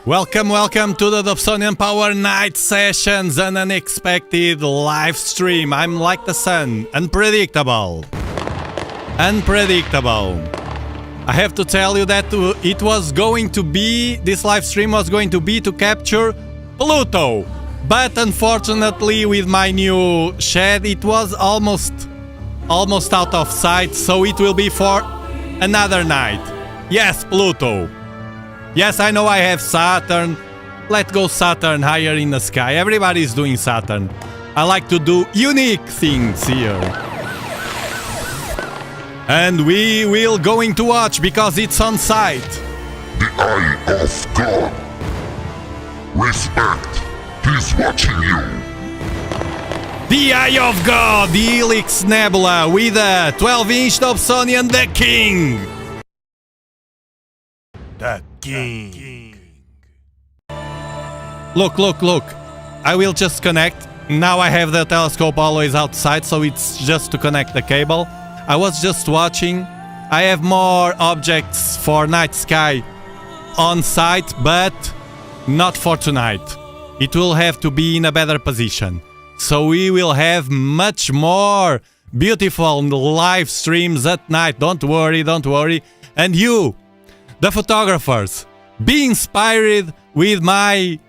Welcome to the Dobsonian Power Night Sessions, an unexpected live stream. I'm like the sun, unpredictable. I have to tell you that this live stream was going to be to capture Pluto. But unfortunately, with my new shed, it was almost out of sight, so it will be for another night. Yes, Pluto. Yes, I know I have Saturn. Let's go Saturn higher in the sky. Everybody's doing Saturn. I like to do unique things here. And we will going to watch because it's on site. The Eye of God. Respect. He's watching you. The Eye of God, the Helix Nebula with a 12-inch Dobsonian, the King. The King. Look. I will just connect. Now I have the telescope always outside, so it's just to connect the cable. I was just watching. I have more objects for night sky on site, but not for tonight. It will have to be in a better position. So we will have much more beautiful live streams at night. Don't worry. And you, the photographers, be inspired with my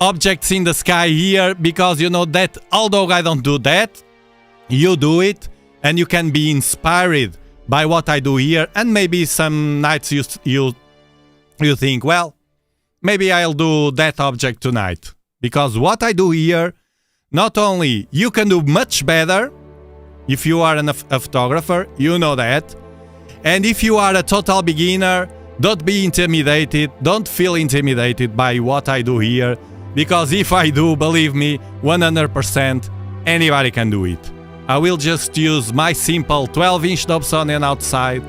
objects in the sky here, because you know that although I don't do that, you do it, and you can be inspired by what I do here. And maybe some nights you think, well, maybe I'll do that object tonight, because what I do here, not only you can do much better if you are a photographer, you know that, and if you are a total beginner, don't be intimidated, don't feel intimidated by what I do here, because if I do, believe me, 100% anybody can do it. I will just use my simple 12-inch Dobsonian outside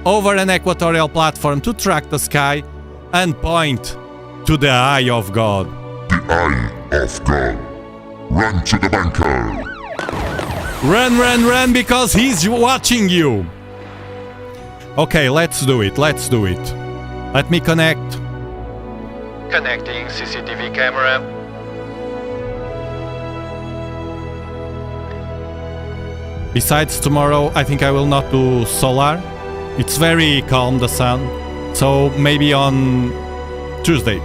over an equatorial platform to track the sky and point to the Eye of God. The Eye of God. Run to the bunker. Run, because he's watching you. Okay, let's do it. Let me connect. Connecting CCTV camera. Besides, tomorrow I think I will not do solar. It's very calm, the sun. So maybe on Tuesday.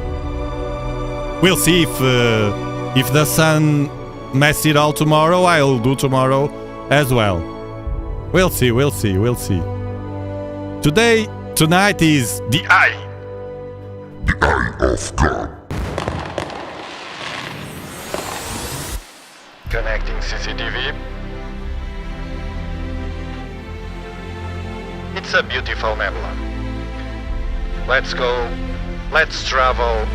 We'll see if the sun messed it all tomorrow. I'll do tomorrow as well. We'll see. Tonight is the Eye. The Eye of God. Connecting CCTV. It's a beautiful nebula. Let's go. Let's travel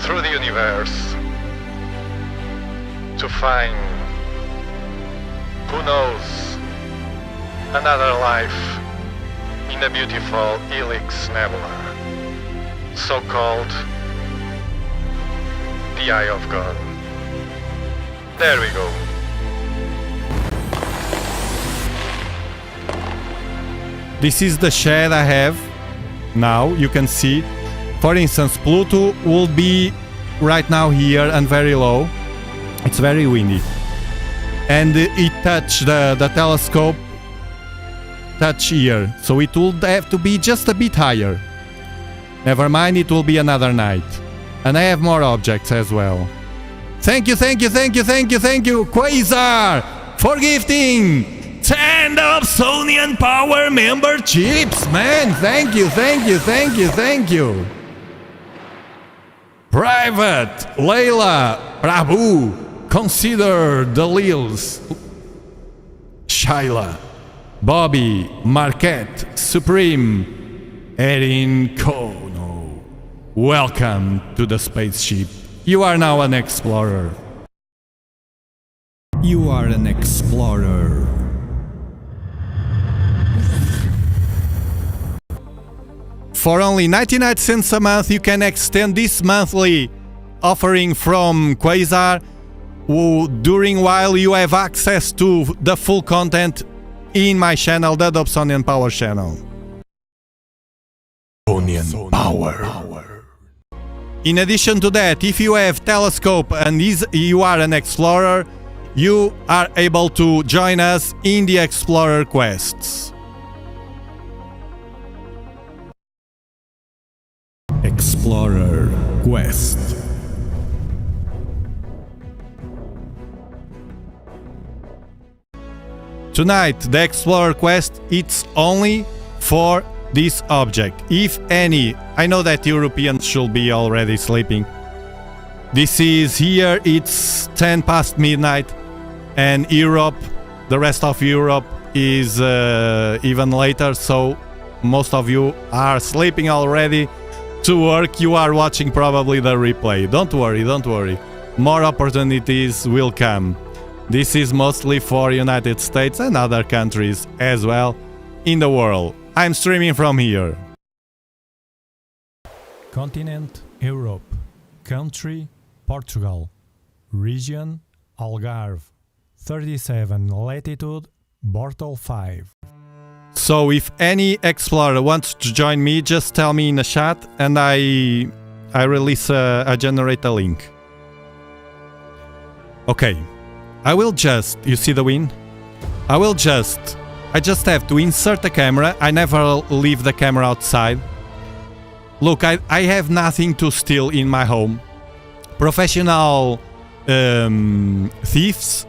through the universe to find, who knows, another life in the beautiful Helix Nebula, so-called the Eye of God. There we go. This is the shed I have now. You can see, for instance, Pluto will be right now here and very low. It's very windy, and it touched the telescope touch here, so it will have to be just a bit higher. Never mind, it will be another night. And I have more objects as well. Thank you, Quasar, for gifting 10 Dobsonian Power memberships, man. Thank you. Private, Layla, Prabhu, Consider the Lils, Shaila, Bobby, Marquette, Supreme, Erin Kono. Welcome to the spaceship. You are now an explorer. For only 99 cents a month, you can extend this monthly offering from Quasar, during while you have access to the full content in my channel, the Dobsonian Power channel. Dobsonian Power. In addition to that, if you have telescope and you are an explorer, you are able to join us in the explorer quests. Explorer quest. Tonight, the Explorer quest, it's only for this object. If any, I know that Europeans should be already sleeping. This is here, it's 10 past midnight, and Europe, the rest of Europe is even later, so most of you are sleeping already. To work, you are watching probably the replay. Don't worry, don't worry. More opportunities will come. This is mostly for United States and other countries as well in the world. I'm streaming from here. Continent Europe. Country Portugal. Region Algarve. 37 latitude Bortle 5. So if any explorer wants to join me, just tell me in the chat and I generate a link. Okay. I will just, you see the win? I just have to insert the camera. I never leave the camera outside. Look, I have nothing to steal in my home. Professional thieves,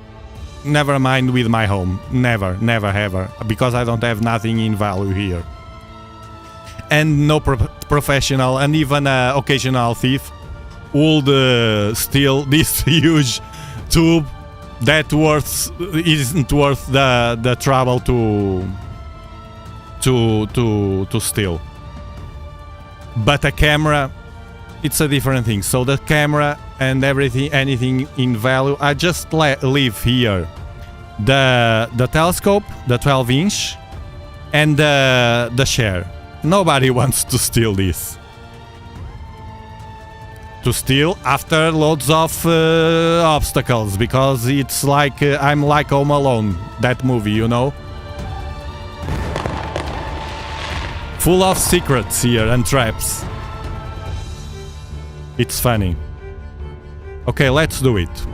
never mind with my home. Never, never, ever. Because I don't have nothing in value here. And no professional and even occasional thief would steal this huge tube that isn't worth the trouble to steal. But a camera, it's a different thing. So the camera and everything, anything in value, I just leave here the telescope, the 12-inch, and the share. Nobody wants to steal this. To steal after loads of obstacles, because it's like I'm like Home Alone, that movie, you know? Full of secrets here and traps. It's funny. Okay, let's do it.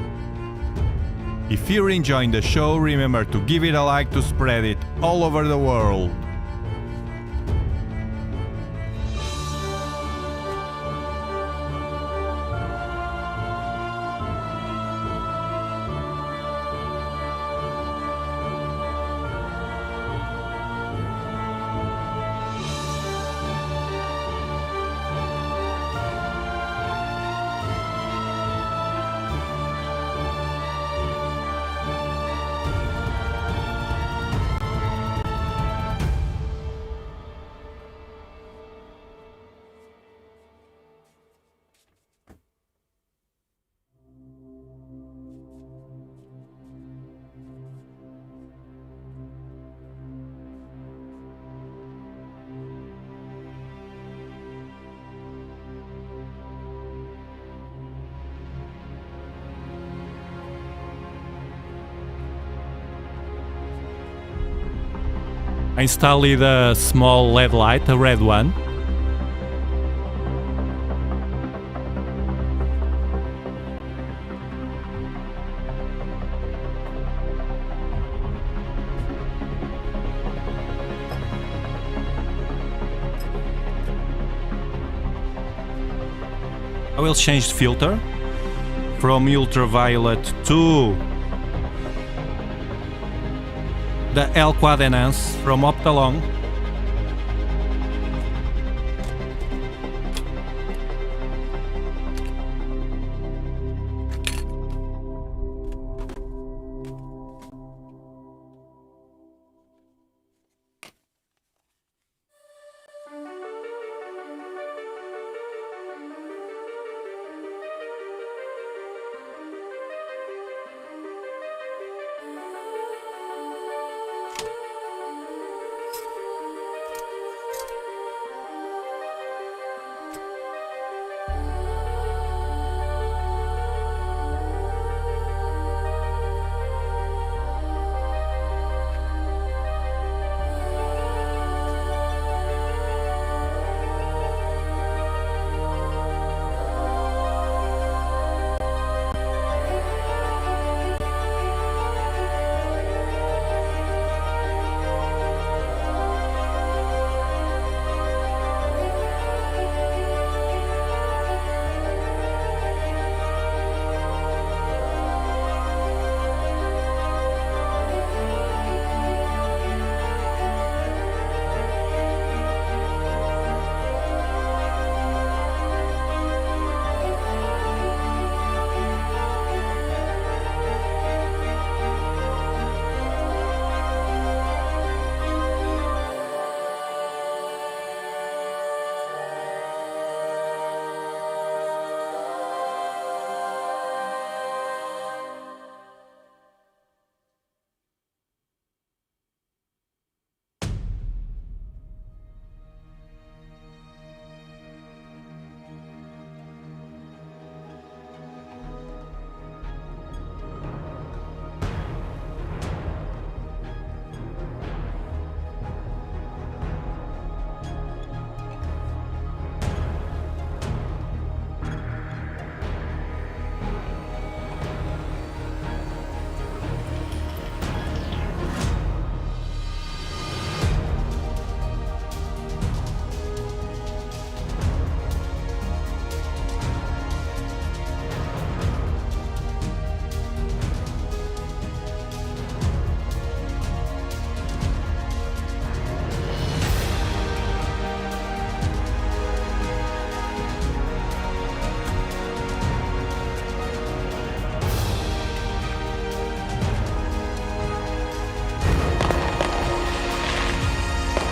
If you're enjoying the show, remember to give it a like to spread it all over the world. I installed a small LED light, a red one. I will change the filter from ultraviolet to the L Quad Enhance from Optalong.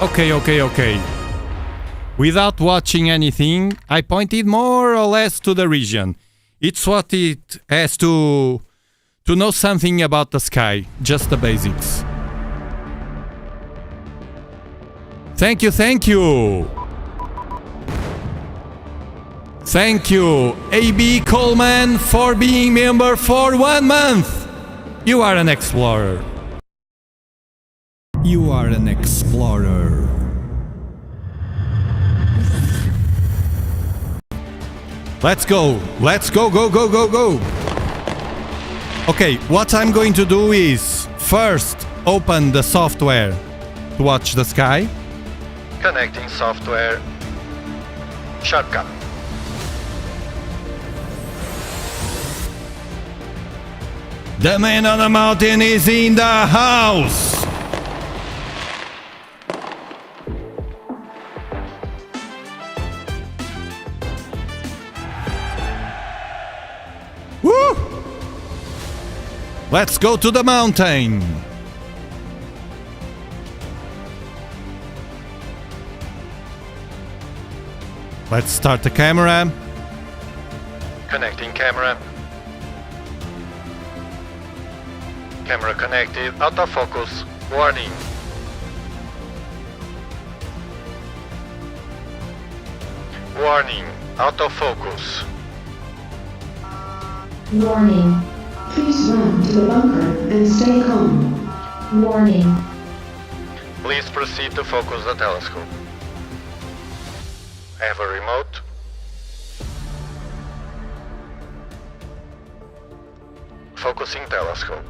Okay. Without watching anything, I pointed more or less to the region. It's what it has to know something about the sky, just the basics. Thank you. Thank you, AB Coleman, for being member for 1 month. You are an explorer. You are an explorer. Let's go. Go. Okay, what I'm going to do is first open the software to watch the sky. Connecting software. Shortcut. The man on the mountain is in the house. Woo! Let's go to the mountain. Let's start the camera. Connecting camera. Camera connected. Autofocus. Warning. Warning. Autofocus. Warning. Please run to the bunker and stay calm. Warning. Please proceed to focus the telescope. I have a remote. Focusing telescope.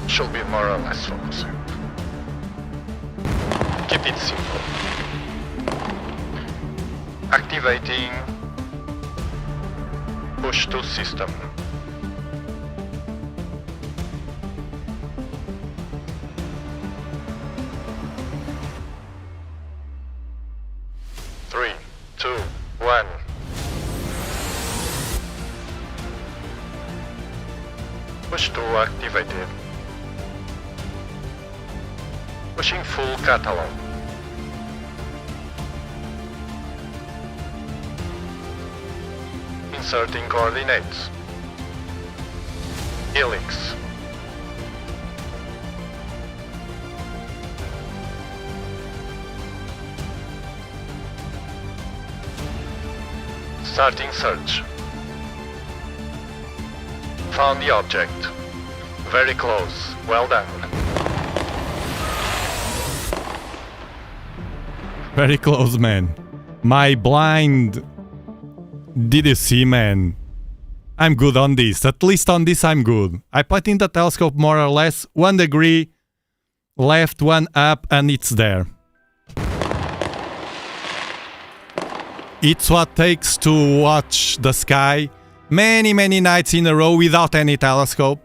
Should be more or less focusing. Keep it simple. Activating push to system. Three, two, one. Push to activated. Pushing full catalog. Inserting coordinates. Helix. Starting search. Found the object. Very close. Well done. Very close, man. My blind... Did you see, man? I'm good on this. At least on this I'm good. I put in the telescope more or less 1 degree left, 1 up, and it's there. It's what takes to watch the sky many nights in a row without any telescope.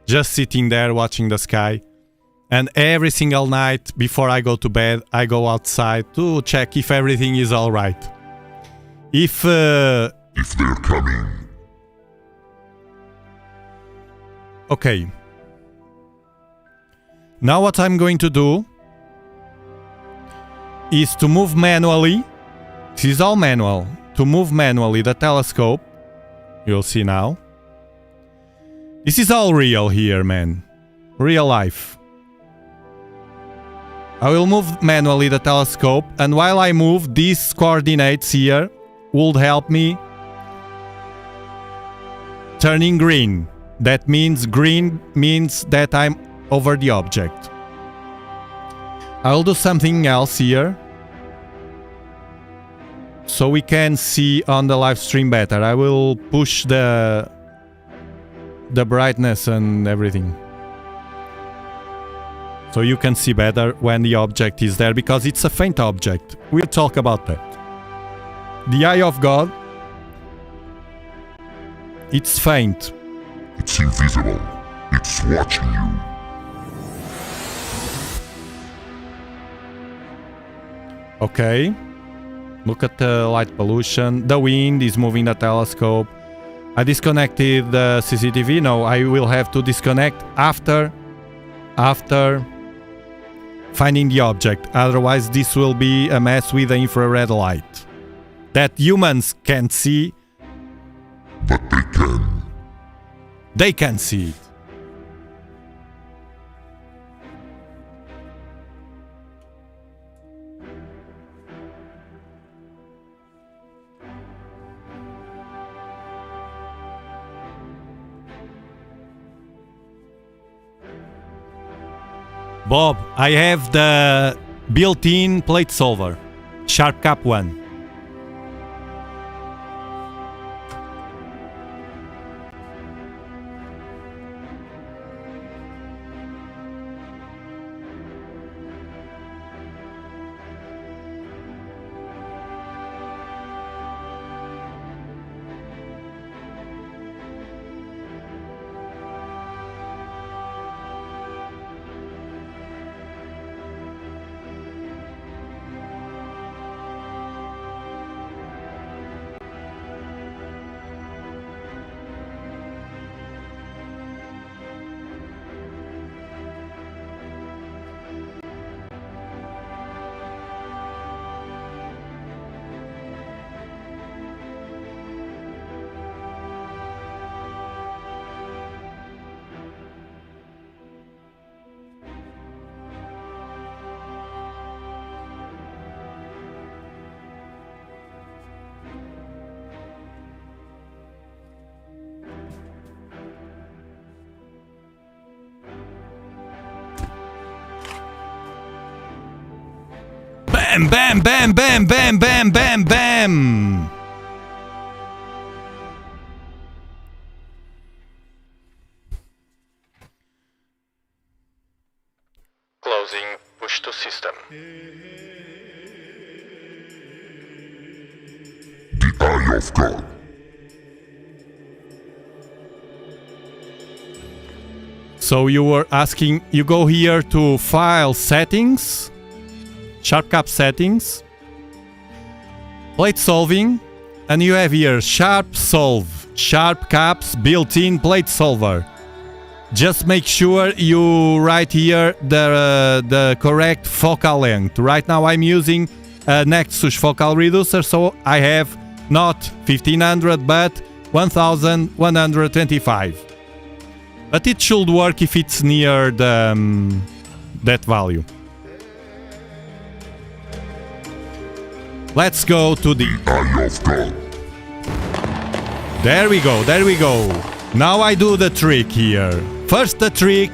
Just sitting there watching the sky. And every single night before I go to bed, I go outside to check if everything is alright. If they're coming. Okay. Now what I'm going to do is to move manually. This is all manual. To move manually the telescope. You'll see now. This is all real here, man. Real life. I will move manually the telescope, and while I move, these coordinates here would help me turning green. That means green means that I'm over the object. I will do something else here so we can see on the live stream better. I will push the brightness and everything, so you can see better when the object is there, because it's a faint object. We'll talk about that. The eye of God, it's faint. It's invisible. It's watching you. Okay. Look at the light pollution. The wind is moving the telescope. I disconnected the CCTV. No, I will have to disconnect after finding the object. Otherwise, this will be a mess with the infrared light that humans can't see. But they can. They can see it. Bob, I have the built-in plate solver. Sharp Cap 1. Bam, bam, bam, bam, bam, bam, bam! Closing push to system. The Eye of God. So you were asking, you go here to File Settings, Sharp Cap Settings, Plate Solving, and you have here Sharp Solve, Sharp Caps built-in plate solver. Just make sure you write here the correct focal length. Right now I'm using a Nexus focal reducer, so I have not 1500 but 1125. But it should work if it's near the, that value. Let's go to the Eye of God. There we go, there we go. Now I do the trick here. First the trick,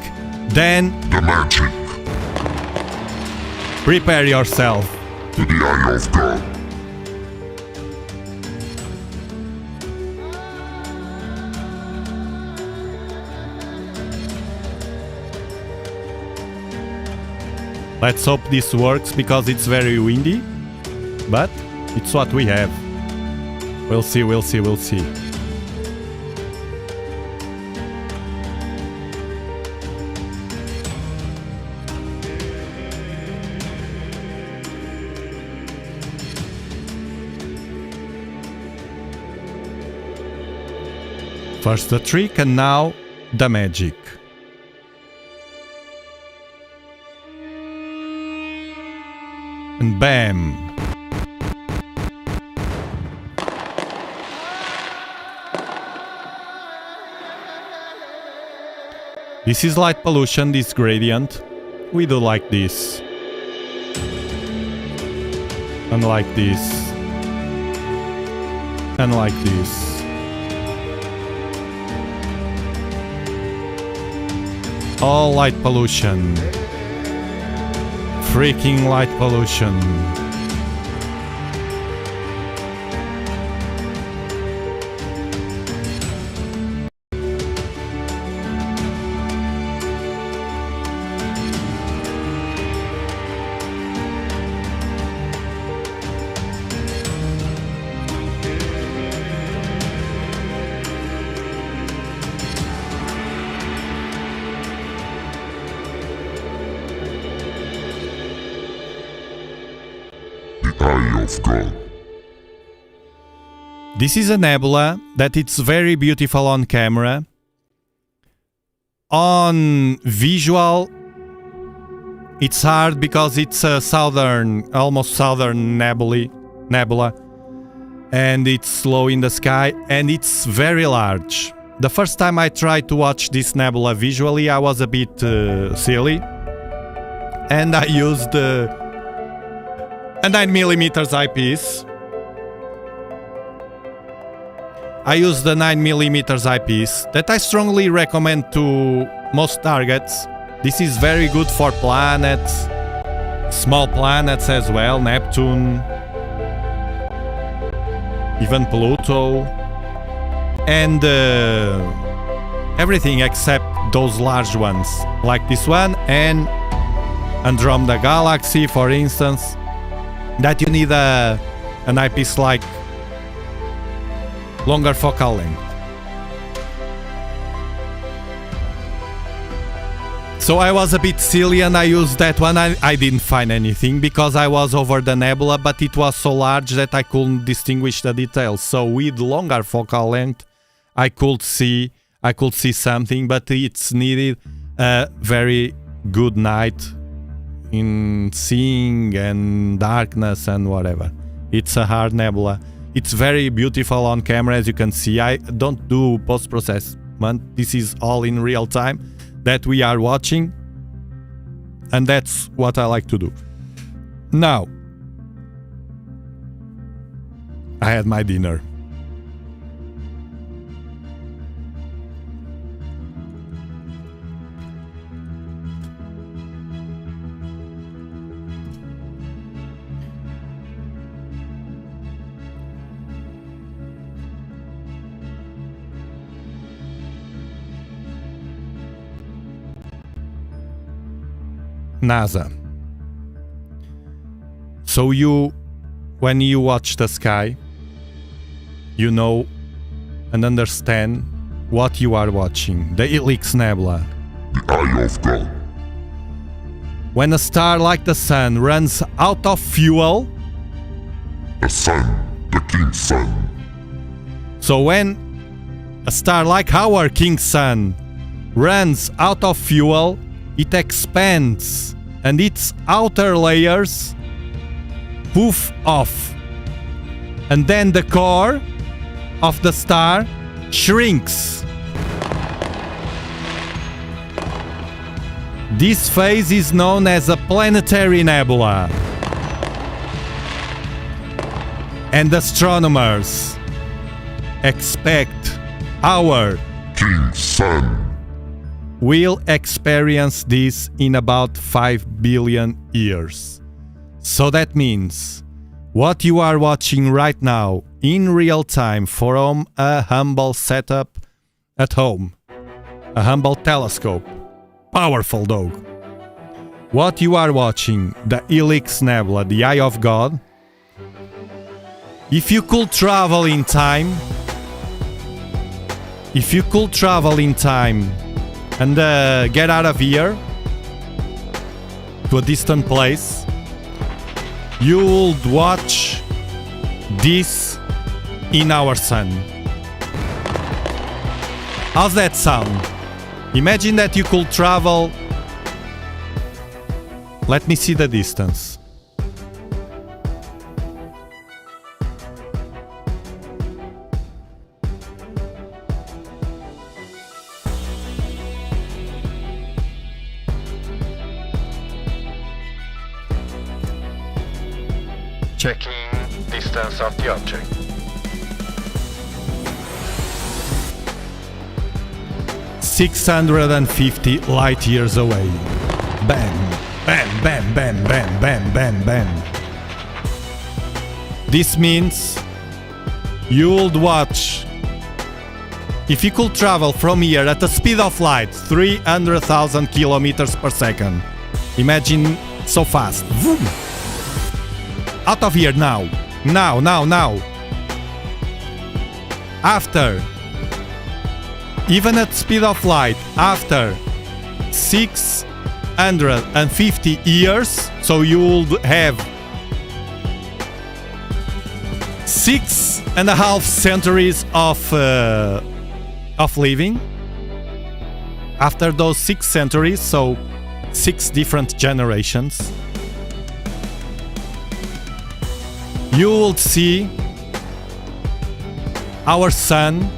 then The magic. prepare yourself. To the Eye of God. Let's hope this works because it's very windy. But it's what we have. We'll see, we'll see, we'll see. First the trick and now the magic. And bam! This is light pollution, this gradient. We do like this. And like this. And like this. All light pollution. Freaking light pollution. of God. This is a nebula that it's very beautiful on camera. On visual, it's hard because it's a almost southern nebula, and it's low in the sky, and it's very large. The first time I tried to watch this nebula visually, I was a bit silly, and I used a 9mm eyepiece. I use the 9mm eyepiece that I strongly recommend to most targets. This is very good for planets, small planets as well, Neptune, even Pluto, and everything except those large ones, like this one and Andromeda Galaxy, for instance, that you need an eyepiece like longer focal length. So I was a bit silly and I used that one. I didn't find anything because I was over the nebula, but it was so large that I couldn't distinguish the details. So with longer focal length, I could see something, but it's needed a very good night in seeing and darkness and whatever. It's a hard nebula. It's very beautiful on camera, as you can see. I don't do post-processment. This is all in real time that we are watching, and that's what I like to do. Now, I had my dinner. NASA. So when you watch the sky, you know and understand what you are watching. The Helix Nebula. The eye of God. When a star like the Sun runs out of fuel, The sun, the king's son. so when a star like our King Sun runs out of fuel, it expands and its outer layers poof off, and then the core of the star shrinks. This phase is known as a planetary nebula, and astronomers expect our King's son. will experience this in about 5 billion years. So that means what you are watching right now in real time from a humble setup at home, a humble telescope, powerful dog. What you are watching, the Helix Nebula, the Eye of God, if you could travel in time, and get out of here to a distant place, you would watch this in our sun. How's that sound? Imagine that you could travel. Let me see the distance. Checking distance of the object. "650 light years away." Bam, bam, bam, bam, bam, bam, bam, bam. This means you would watch. If you could travel from here at the speed of light, 300,000 kilometers per second. Imagine so fast. Vroom. Out of here now. Now. After, even at speed of light, after 650 years, so you would have 6.5 centuries of living. After those 6 centuries, so 6 different generations, you will see our sun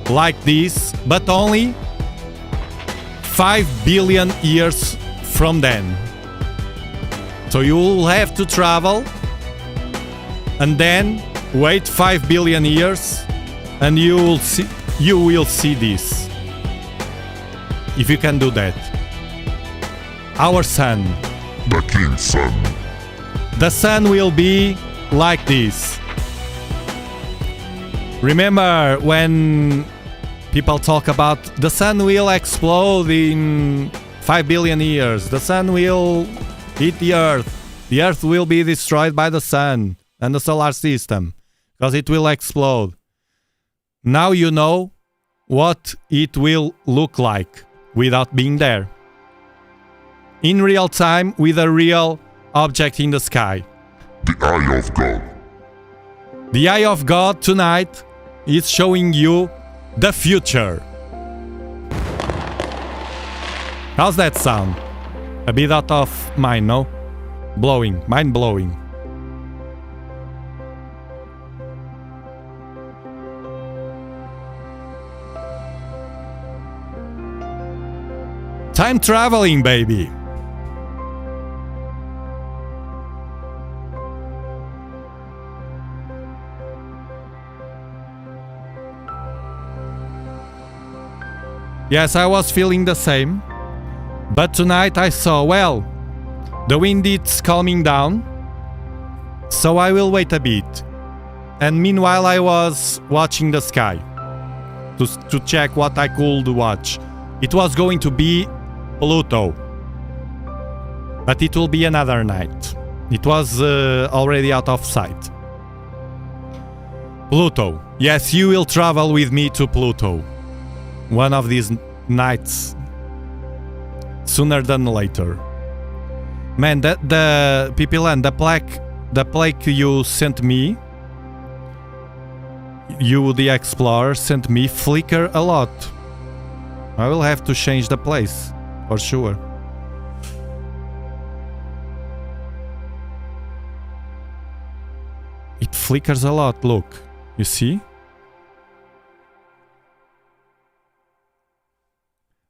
like this, but only 5 billion years from then. So you will have to travel and then wait 5 billion years and you will see this. If you can do that. Our sun. The king's son. The sun will be like this. Remember when people talk about the sun will explode in 5 billion years. The sun will hit the earth. The earth will be destroyed by the sun and the solar system because it will explode. Now you know what it will look like without being there. In real time with a real object in the sky. The eye of God. The eye of God tonight is showing you the future. How's that sound? A bit out of mine, no? Blowing, mind blowing. Time traveling, baby. Yes, I was feeling the same. But tonight I saw, well, the wind is calming down. So I will wait a bit. And meanwhile I was watching the sky. To check what I could watch. It was going to be Pluto. But it will be another night. It was already out of sight. Pluto. Yes, you will travel with me to Pluto. One of these nights. Sooner than later. Man, the people and the plaque you sent me, you the explorer sent me, flicker a lot. I will have to change the place, for sure. It flickers a lot, look. You see?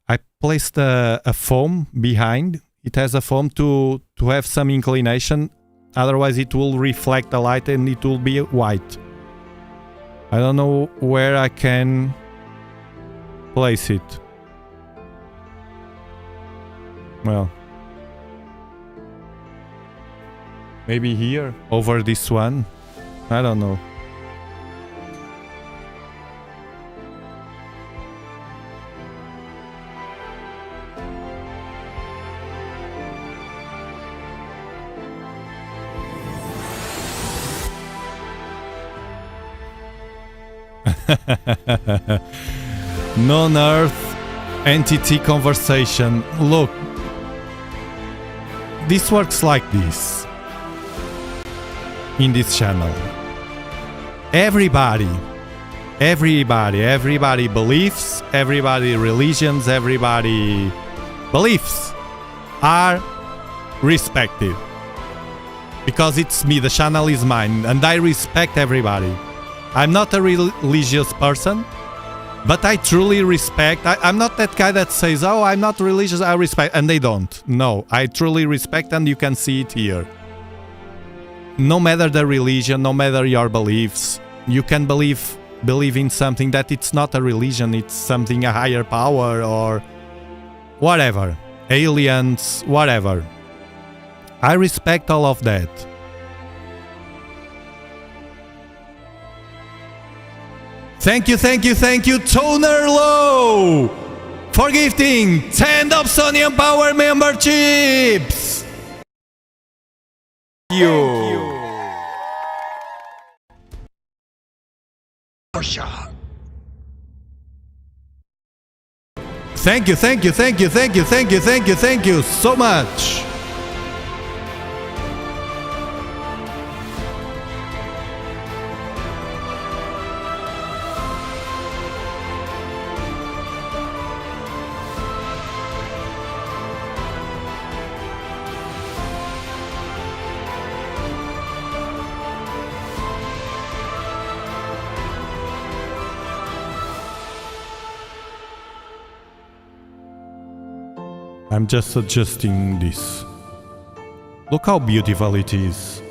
I placed a foam behind. It has a foam to have some inclination. Otherwise it will reflect the light and it will be white. I don't know where I can place it. Well, maybe here, over this one. I don't know. Non-Earth entity conversation. Look, this works like this in this channel. Everybody beliefs, everybody religions, everybody beliefs are respected. Because it's me, the channel is mine, and I respect everybody. I'm not a religious person, but I truly respect. I'm not that guy that says, oh, I'm not religious, I respect, and they don't. No, I truly respect, and you can see it here. No matter the religion, no matter your beliefs, you can believe in something that it's not a religion, it's something, a higher power or whatever. Aliens, whatever. I respect all of that. Thank you, Toner Low, for gifting 10 Dobsonian Power memberships! Thank you. Thank you so much. I'm just adjusting this. Look how beautiful it is.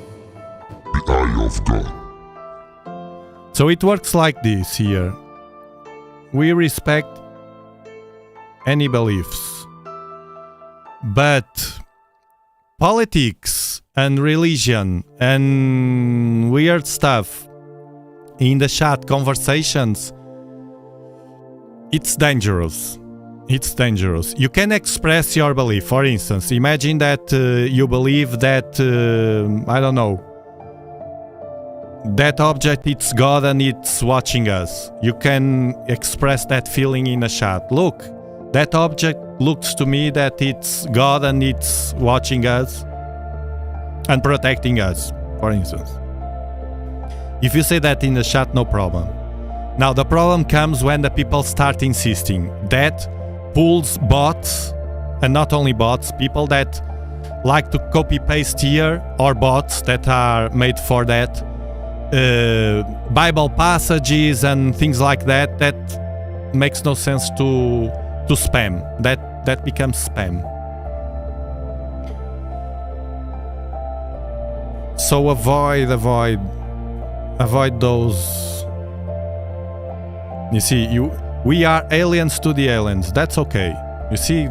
The eye of God. So it works like this here. We respect any beliefs. But politics and religion and weird stuff in the chat conversations, it's dangerous. It's dangerous. You can express your belief. For instance, imagine that you believe that, I don't know, that object, it's God and it's watching us. You can express that feeling in a chat. Look, that object looks to me that it's God and it's watching us and protecting us, for instance. If you say that in the chat, no problem. Now, the problem comes when the people start insisting. That pulls bots, and not only bots, people that like to copy-paste here, or bots that are made for that, Bible passages and things like that, that makes no sense to spam. That becomes spam. So avoid those. You see, we are aliens to the aliens. That's okay. You see,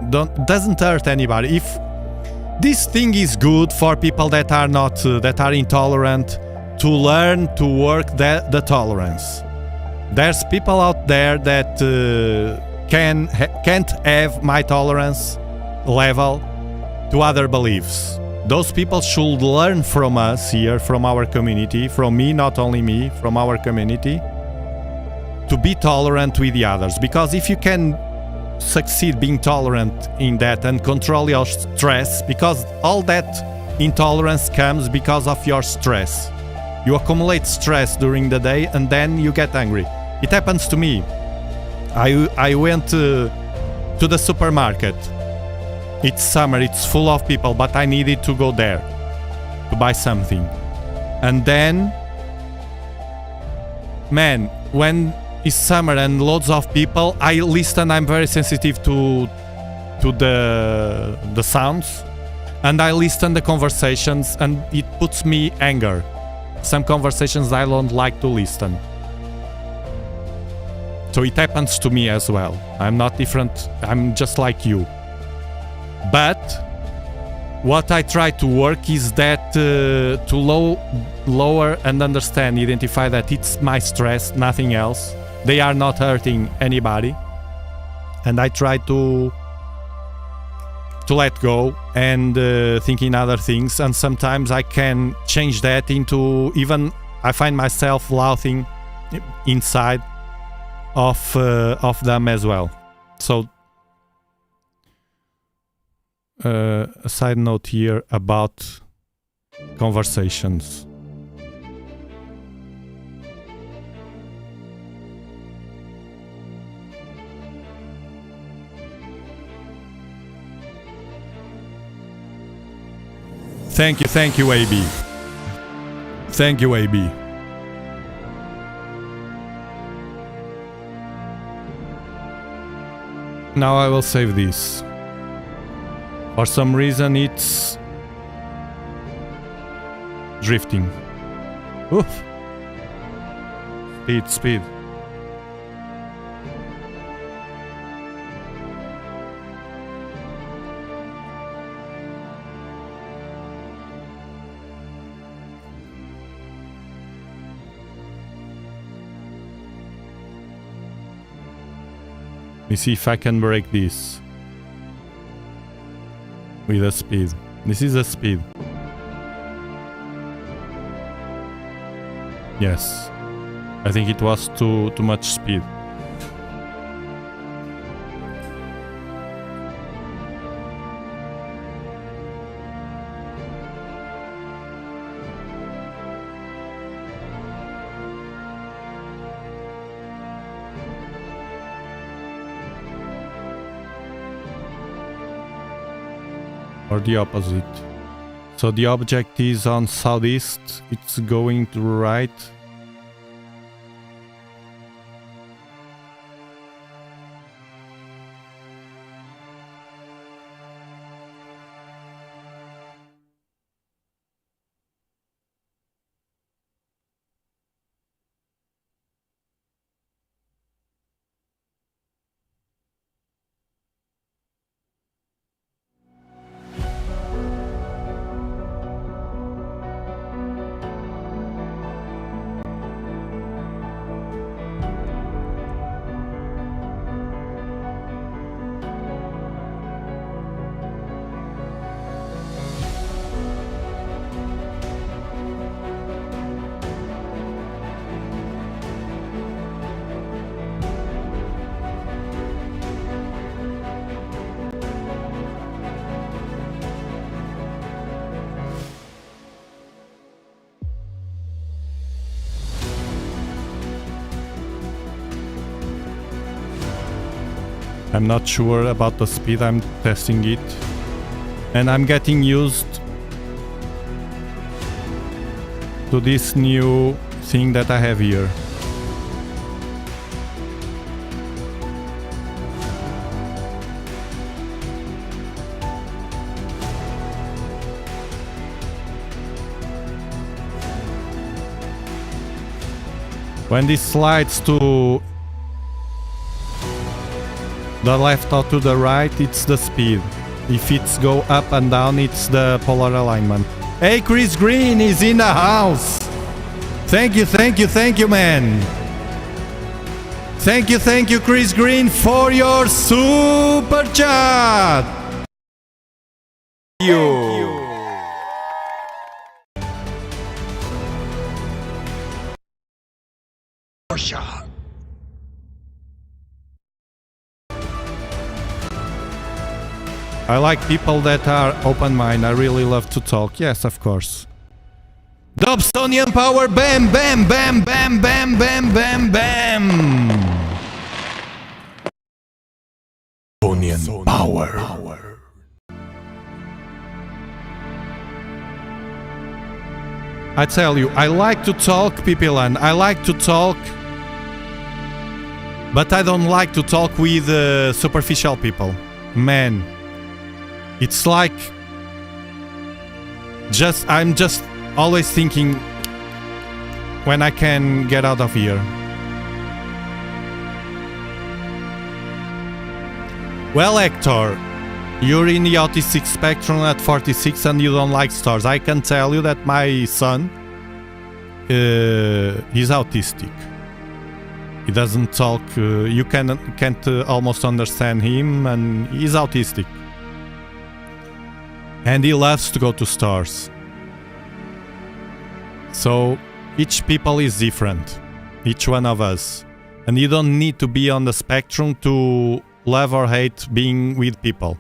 doesn't hurt anybody. If this thing is good for people that are not that are intolerant, to learn to work the tolerance. There's people out there that can't have my tolerance level to other beliefs. Those people should learn from us here, from our community, from me, not only me, from our community, to be tolerant with the others. Because if you can succeed being tolerant in that and control your stress, because all that intolerance comes because of your stress. You accumulate stress during the day and then you get angry. It happens to me. I went to the supermarket. It's summer, it's full of people, but I needed to go there to buy something. And then, man, when it's summer and loads of people, I listen. I'm very sensitive to the sounds, and I listen the conversations, and it puts me anger. Some conversations I don't like to listen. So it happens to me as well. I'm not different. I'm just like you. But what I try to work is that to lower and understand, identify that it's my stress, nothing else. They are not hurting anybody. And I try to let go and think in other things. And sometimes I can change that into even, I find myself laughing inside of them as well. So a side note here about conversations. Thank you, AB. Thank you, AB. Now I will save this. For some reason it's drifting. Oof. Speed. Let me see if I can break this with a speed. This is a speed. Yes. I think it was too much speed. Or the opposite. So the object is on southeast, it's going to right. I'm not sure about the speed, I'm testing it. And I'm getting used to this new thing that I have here. When this slides to the left or to the right, it's the speed. If it's go up and down, it's the polar alignment. Hey, Chris Green is in the house! Thank you, man! Thank you, Chris Green, for your super chat! You. I like people that are open-minded. I really love to talk. Yes, of course. Dobsonian power, bam, bam, bam, bam, bam, bam, bam, bam. Dobsonian power. I tell you, I like to talk, people, and I like to talk, but I don't like to talk with superficial people. Man. It's like I'm just always thinking when I can get out of here. Well, Hector, you're in the autistic spectrum at 46 and you don't like stars. I can tell you that my son is autistic. He doesn't talk, you can't almost understand him, and he's autistic. And he loves to go to stores. So each people is different, each one of us. And you don't need to be on the spectrum to love or hate being with people.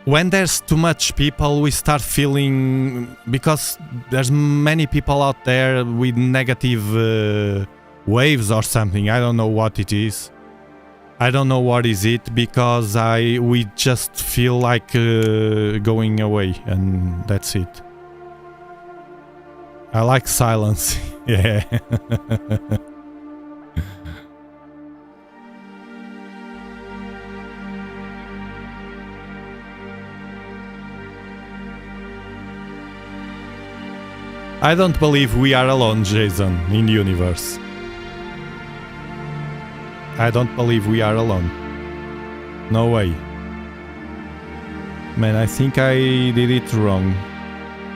When there's too much people, we start feeling, because there's many people out there with negative waves or something. I don't know what it is. I don't know what is it, because we just feel like going away, and that's it. I like silence. Yeah. I don't believe we are alone, Jason, in the universe. I don't believe we are alone. No way. Man, I think I did it wrong.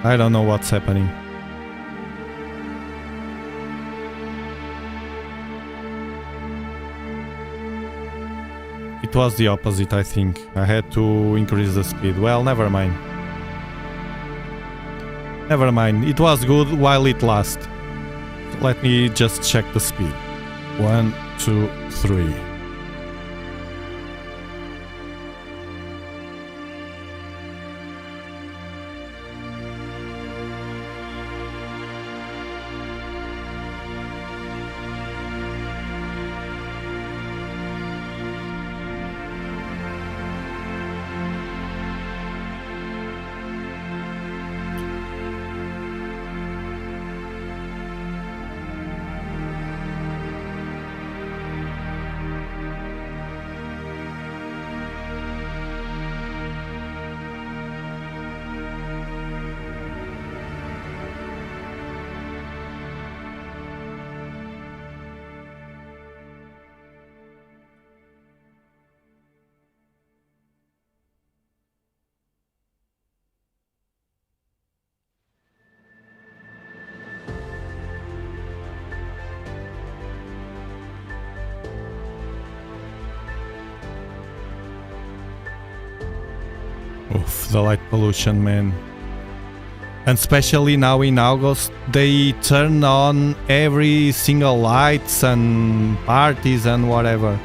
I don't know what's happening. It was the opposite, I think. I had to increase the speed. Well, never mind. Never mind. It was good while it lasted. Let me just check the speed. 1, 2, 3. Oof, the light pollution, man. And especially now in August, they turn on every single lights and parties and whatever.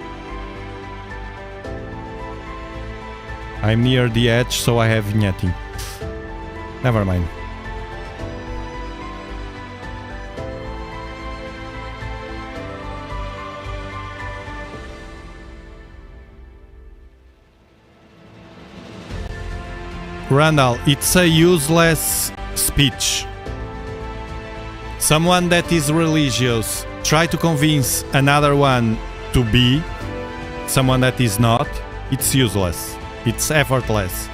I'm near the edge, so I have vignetting. Never mind. Randall, it's a useless speech. Someone that is religious try to convince another one to be someone that is not. It's useless. It's effortless.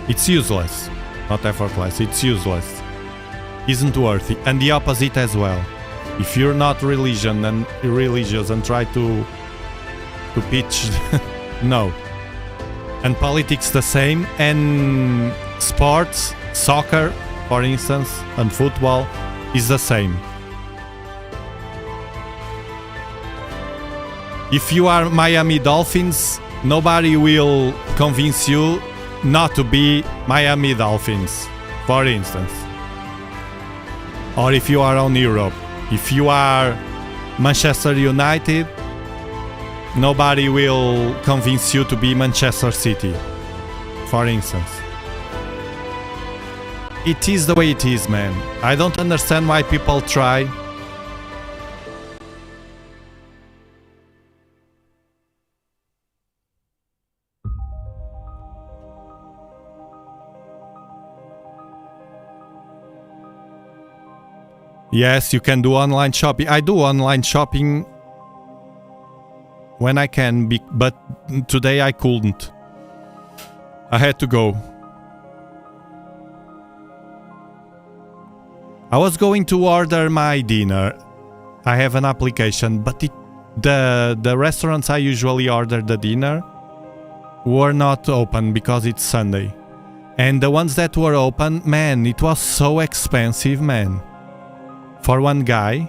It's useless. Not effortless. It's useless. Isn't worthy. And the opposite as well. If you're not religious and try to pitch, no. And politics the same, and sports, soccer, for instance, and football is the same. If you are Miami Dolphins, nobody will convince you not to be Miami Dolphins, for instance. Or if you are on Europe, if you are Manchester United, nobody will convince you to be Manchester City, for instance. It is the way it is, man. I don't understand why people try. Yes, you can do online shopping. I do online shopping when I can, but today I couldn't. I had to go. I was going to order my dinner. I have an application, but the restaurants I usually order the dinner were not open because it's Sunday. And the ones that were open, man, it was so expensive, man. For one guy,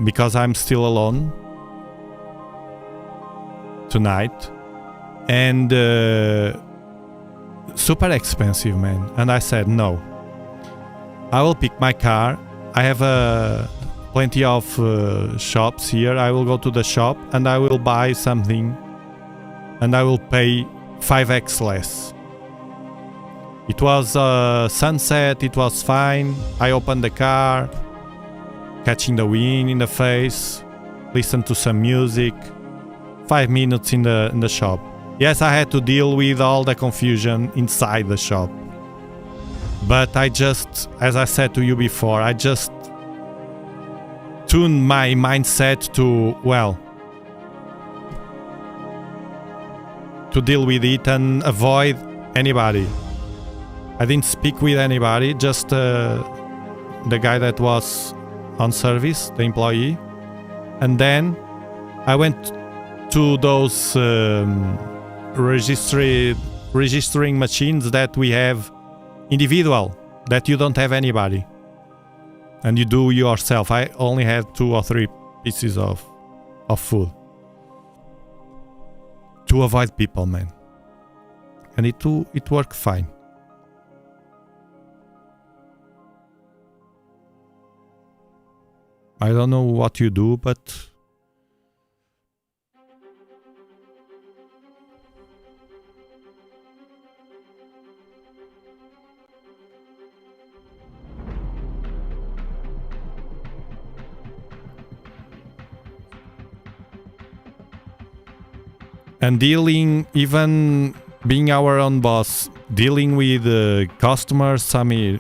because I'm still alone tonight, and super expensive, man. And I said no. I will pick my car. I have plenty of shops here. I will go to the shop and I will buy something, and I will pay 5x less. It was sunset, it was fine. I opened the car, catching the wind in the face, listened to some music. 5 minutes in the shop. Yes, I had to deal with all the confusion inside the shop. But I just, as I said to you before, I just tuned my mindset to, well, to deal with it and avoid anybody. I didn't speak with anybody, just the guy that was on service, the employee. And then I went to those registering machines that we have individual, that you don't have anybody. And you do yourself. I only had 2 or 3 pieces of food. To avoid people, man. And it worked fine. I don't know what you do, but and dealing, even being our own boss, dealing with customers, I mean,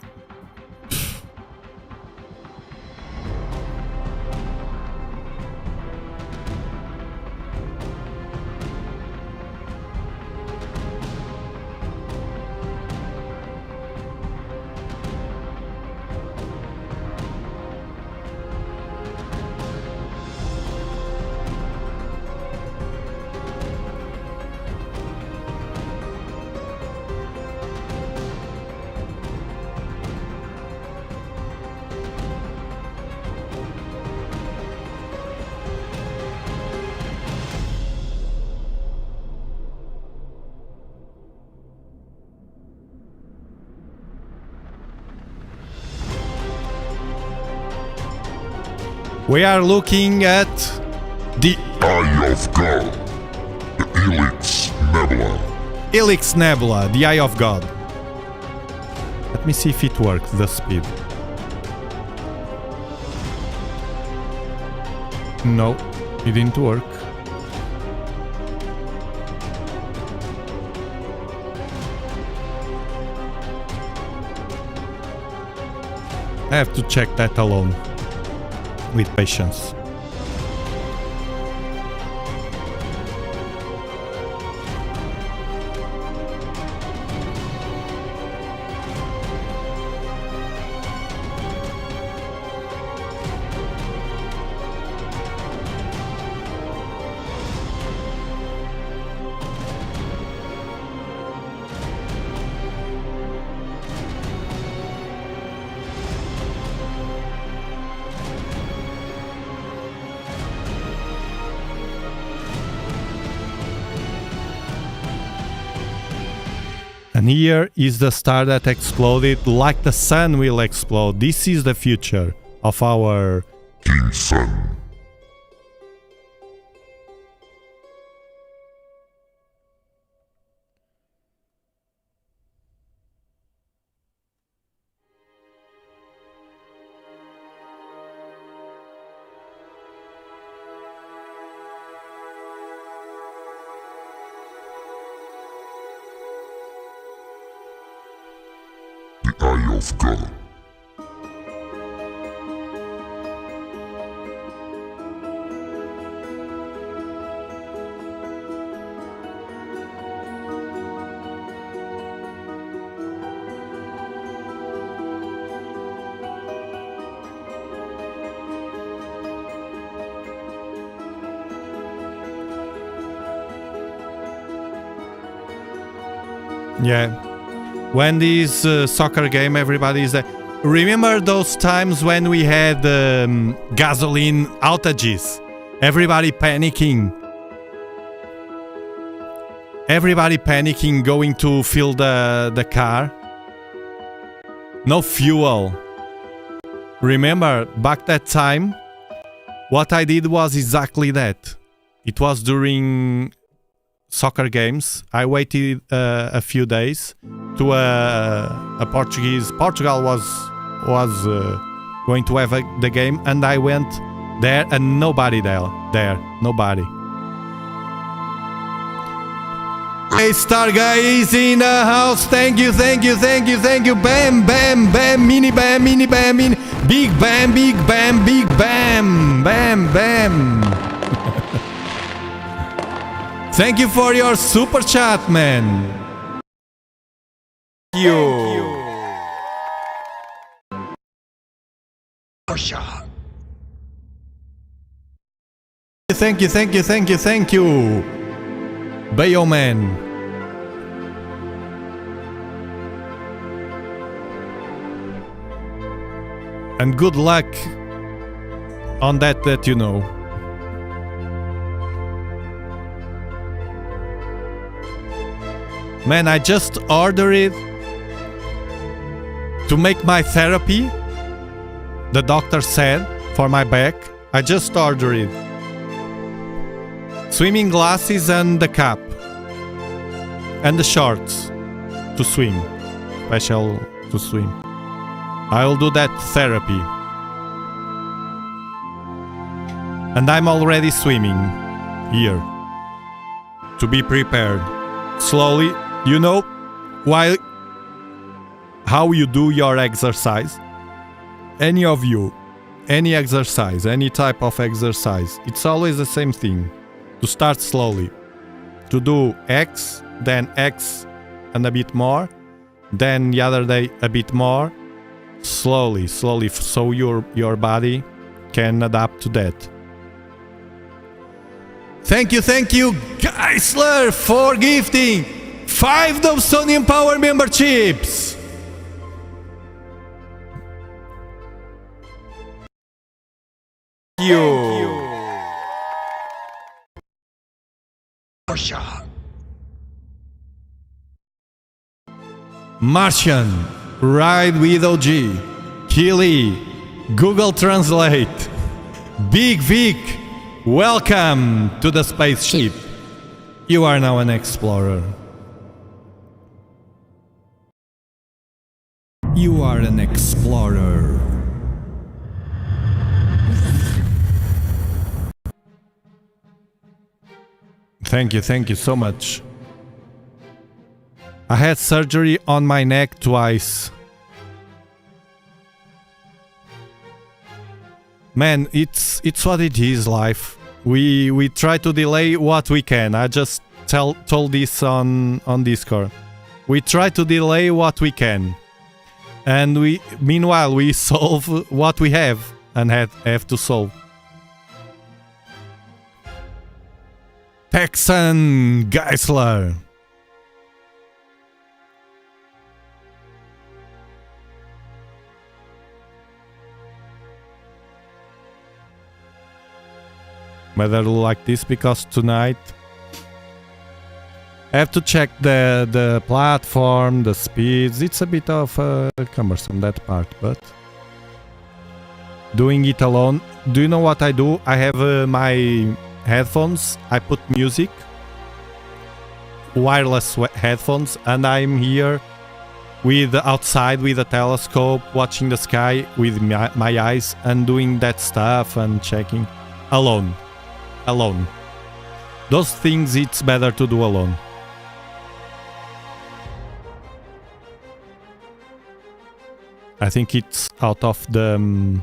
we are looking at the Eye of God. The Helix Nebula. Helix Nebula, the Eye of God. Let me see if it works, the speed. No, it didn't work. I have to check that alone. With patience. And here is the star that exploded like the sun will explode. This is the future of our King Sun. The Eye of God. Yeah. When this soccer game, everybody is there. Remember those times when we had gasoline outages? Everybody panicking. Everybody panicking, going to fill the car. No fuel. Remember, back that time, what I did was exactly that. It was during soccer games. I waited a few days to a Portuguese. Portugal was going to have the game, and I went there, and nobody there. Nobody. Hey, Star Guy is in the house. Thank you. Bam, bam, bam, mini bam, mini bam, mini. Big bam, big bam, big bam, bam, bam. Thank you for your super chat, man. Thank you. Thank you. Bayo man. And good luck on that you know. Man, I just ordered it to make my therapy. The doctor said for my back. I just ordered it. Swimming glasses and the cap. And the shorts to swim. Special to swim. I will do that therapy. And I'm already swimming here. To be prepared. Slowly. You know, how you do your exercise, any of you, any exercise, any type of exercise, it's always the same thing. To start slowly, to do X, then X and a bit more, then the other day a bit more, slowly, so your body can adapt to that. Thank you, Geisler, for gifting 5 Dobsonian Power memberships! Thank you. Martian, Ride with OG, Keely, Google Translate, Big Vic, welcome to the spaceship. You are now an explorer. You are an explorer. Thank you so much. I had surgery on my neck twice. Man, it's what it is, life. We try to delay what we can. I just told this on Discord. We try to delay what we can. And meanwhile we solve what we have and have to solve. Texan Geisler. Better like this because tonight I have to check the platform, the speeds. It's a bit of cumbersome, that part, but doing it alone. Do you know what I do? I have my headphones. I put music, wireless headphones, and I'm here with outside with a telescope, watching the sky with my eyes and doing that stuff and checking alone. Those things it's better to do alone. I think it's out of the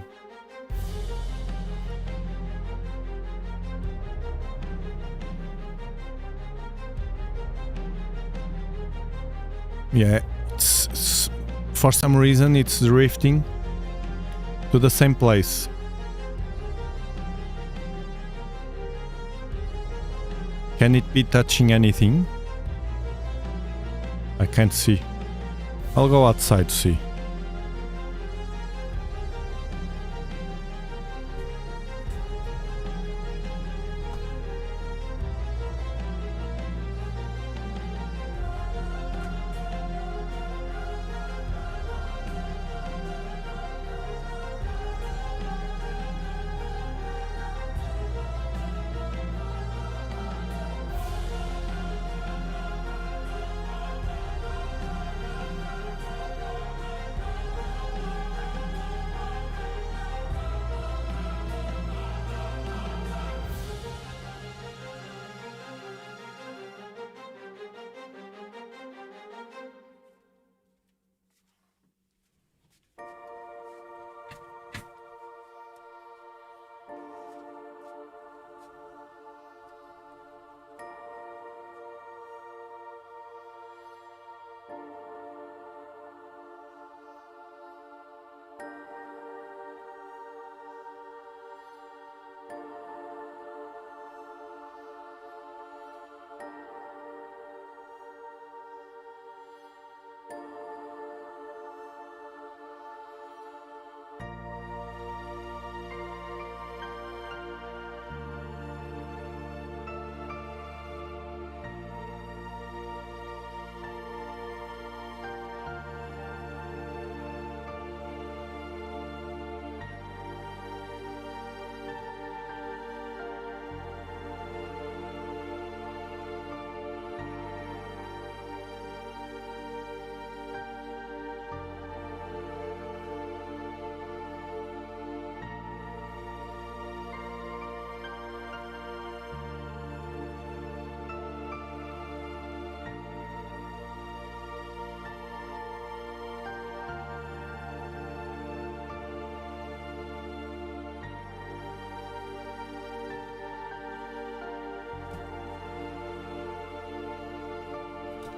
yeah, it's for some reason it's drifting to the same place. Can it be touching anything? I can't see. I'll go outside to see.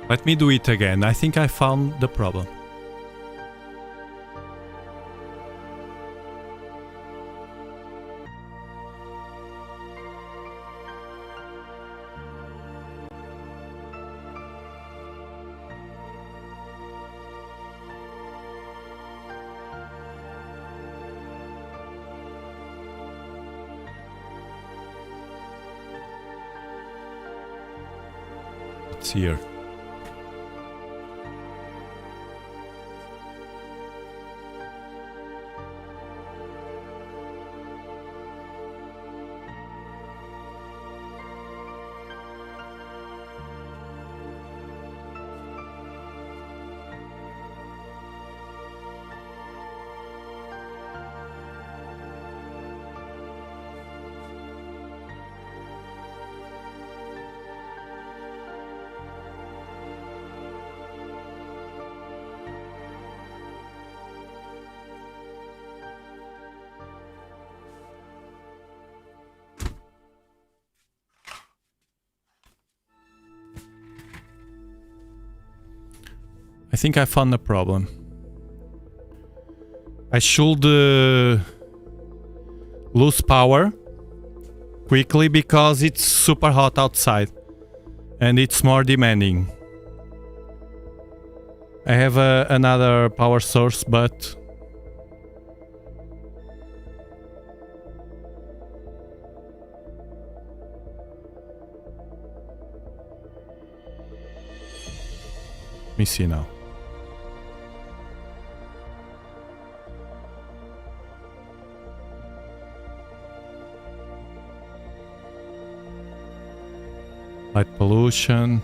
Let me do it again. I think I found the problem. It's here. I think I found the problem. I should lose power quickly because it's super hot outside and it's more demanding. I have another power source, but let me see now. Light pollution.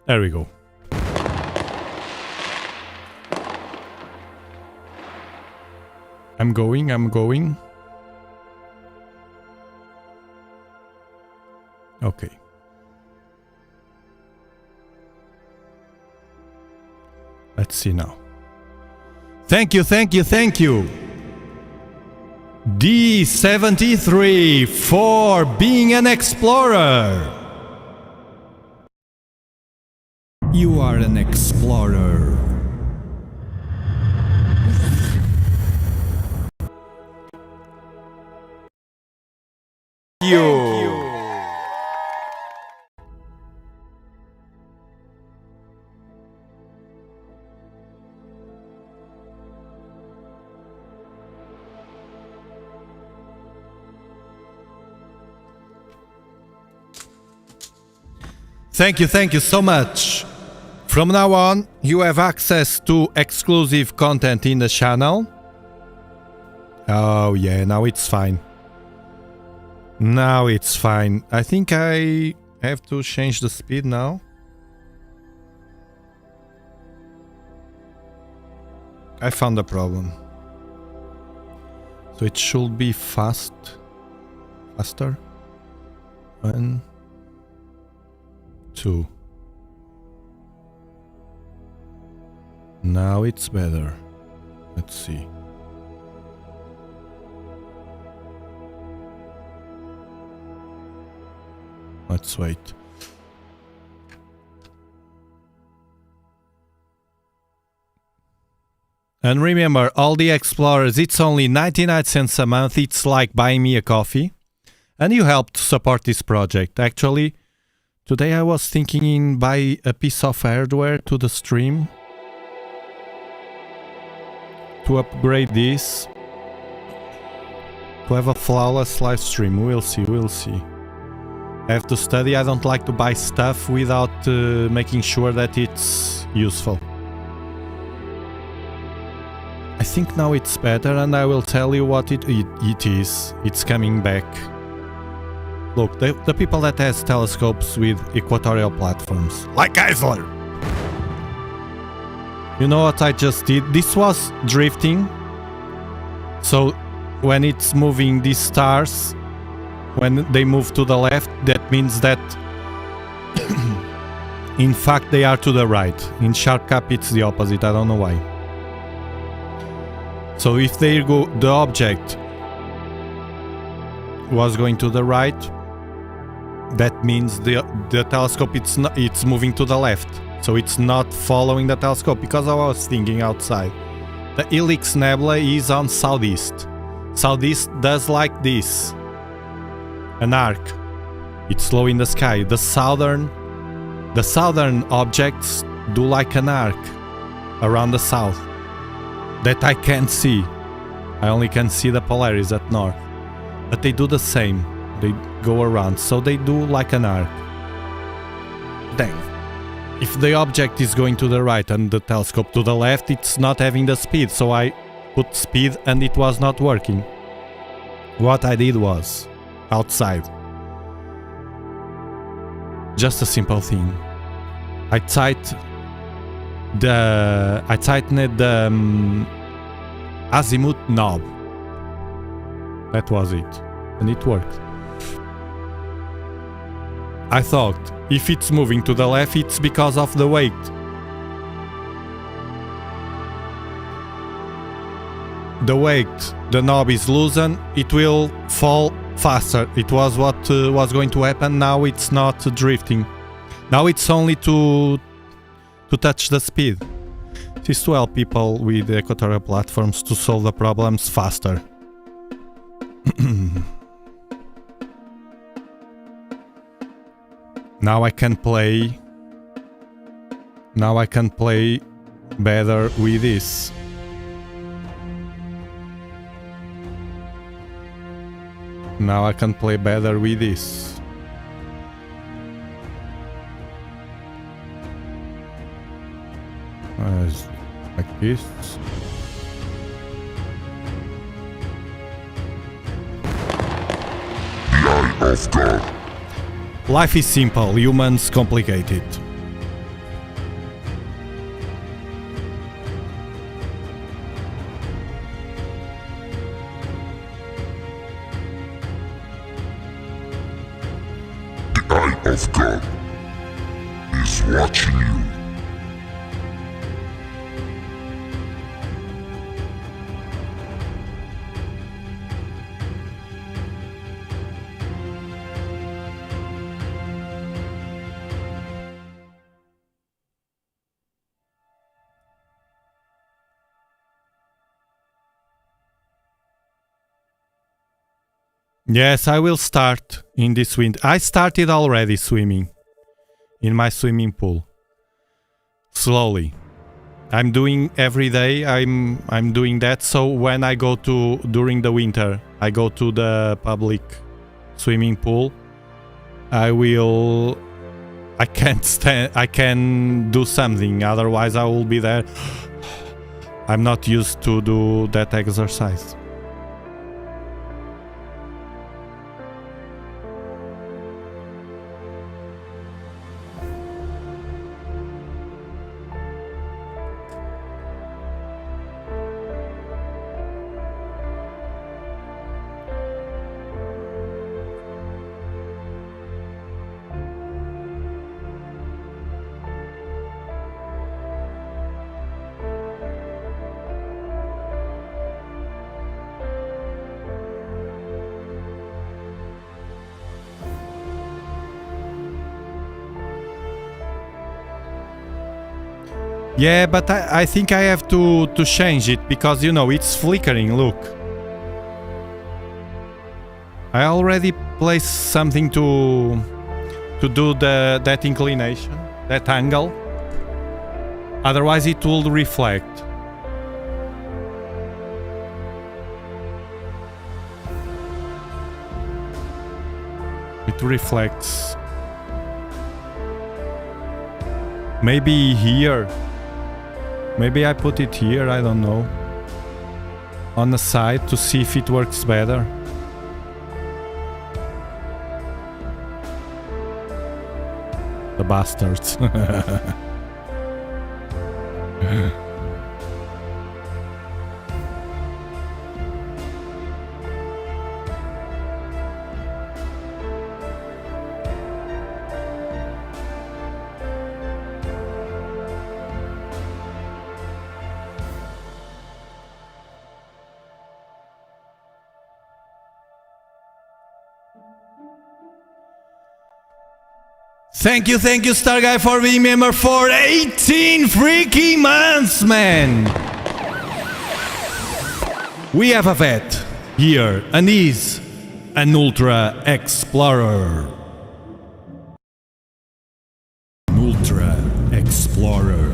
There we go. I'm going. Okay. Let's see now. Thank you. D73 for being an explorer. You are an explorer. Thank you so much. From now on, you have access to exclusive content in the channel. Oh yeah, now it's fine. Now it's fine. I think I have to change the speed now. I found the problem. So it should be faster. 1, 2. Now it's better. Let's see. Let's wait. And remember, all the explorers, it's only 99 cents a month. It's like buying me a coffee. And you help to support this project. Actually, today I was thinking in buy a piece of hardware to the stream to upgrade this to have a flawless live stream. We'll see. I have to study. I don't like to buy stuff without making sure that it's useful. I think now it's better, and I will tell you what it is. It's coming back. Look, the people that has telescopes with equatorial platforms, like Eisler. You know what I just did? This was drifting. So when it's moving these stars, when they move to the left, that means that in fact they are to the right. In SharpCap it's the opposite, I don't know why. So if they go, the object was going to the right, that means the telescope it's moving to the left. So it's not following the telescope, because I was thinking outside. The Helix Nebula is on southeast. Southeast does like this. An arc. It's low in the sky. The southern objects do like an arc around the south that I can't see. I only can see the Polaris at north, but they do the same. They go around, so they do like an arc. Dang. If the object is going to the right and the telescope to the left, it's not having the speed, so I put speed and it was not working. What I did was outside. just a simple thing. I tightened the azimuth knob. That was it, and it worked. I thought if it's moving to the left, it's because of the weight. The weight, the knob is loosened, it will fall faster. It was what was going to happen. Now it's not drifting. Now it's only to touch the speed. It is to help people with equatorial platforms to solve the problems faster. Now I can play better with this. Now I can play better with this. Like this. The Eye of God. Life is simple, humans complicated. The Eye of God is watching you. Yes, I will start in this winter. I started already swimming in my swimming pool. Slowly. I'm doing every day. I'm doing that. So when I go to during the winter, I go to the public swimming pool. I can't stand. I can do something. Otherwise, I will be there. I'm not used to do that exercise. Yeah, but I think I have to change it because, you know, it's flickering, look. I already placed something to do that inclination, that angle. Otherwise it will reflect. It reflects. Maybe here. Maybe I put it here, I don't know. On the side to see if it works better. The bastards. Thank you, Star Guy, for being member for 18 freaking months, man! We have a vet here, and he's an Ultra Explorer. An Ultra Explorer.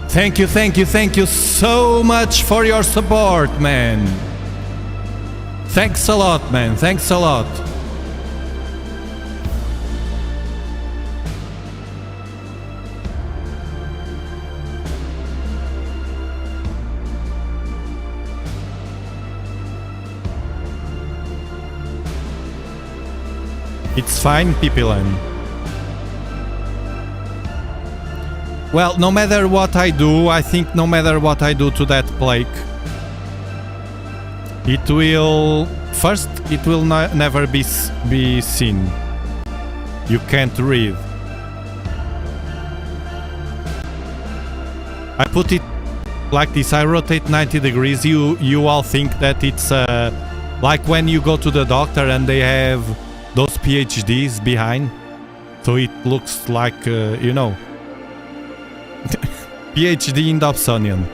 Thank you so much for your support, man! Thanks a lot, man. Thanks a lot. It's fine, Pipilan. Well, no matter what I do, I think no matter what I do to that plaque, it will... First, it will never be seen. You can't read. I put it like this, I rotate 90 degrees. You all think that it's like when you go to the doctor and they have those PhDs behind. So it looks like, you know, PhD in Dobsonian.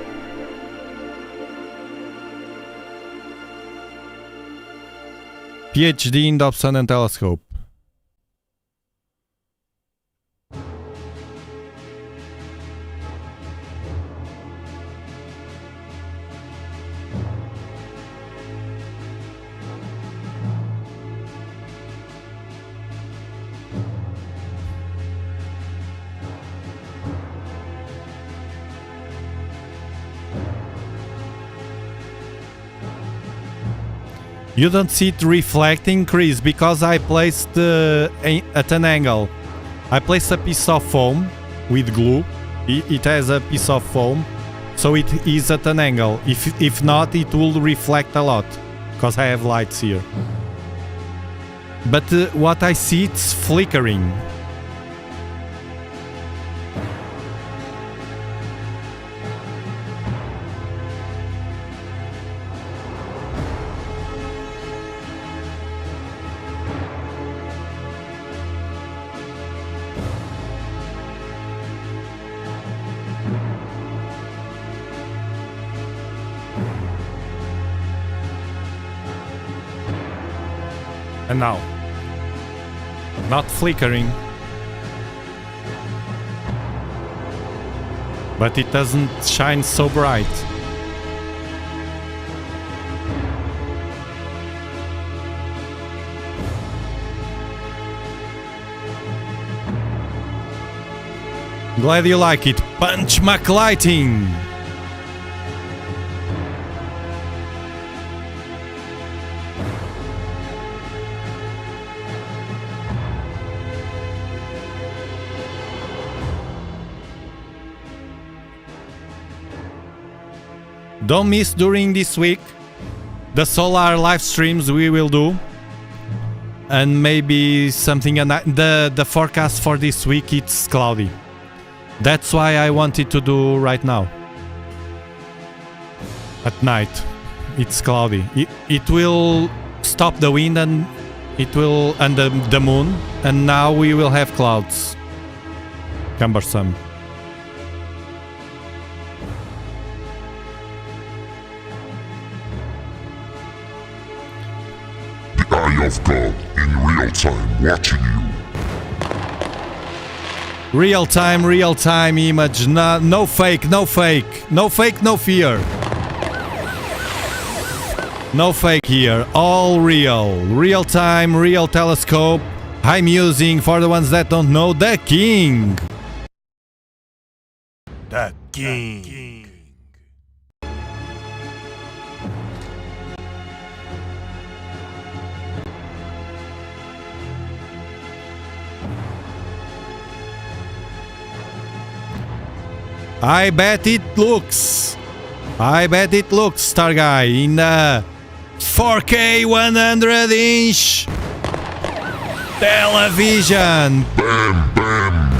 PhD in Dobsonian telescope. You don't see it reflecting, Chris, because I placed at an angle. I placed a piece of foam with glue. It has a piece of foam, so it is at an angle. If not, it will reflect a lot, because I have lights here. But what I see, it's flickering. And now, not flickering, but it doesn't shine so bright. Glad you like it, Punch McLighting. Don't miss during this week the solar live streams we will do, and maybe something. The forecast for this week, it's cloudy. That's why I wanted to do right now. At night, it's cloudy. It will stop the wind and it will the moon, and now we will have clouds. Cumbersome. Eye of God in real time watching you. Real time image, no fake, no fake, no fake, no fear. No fake here, all real. Real time, real telescope. I'm using, for the ones that don't know, the King. The King. I bet it looks, Star Guy, in a 4K 100-inch television. Bam, bam.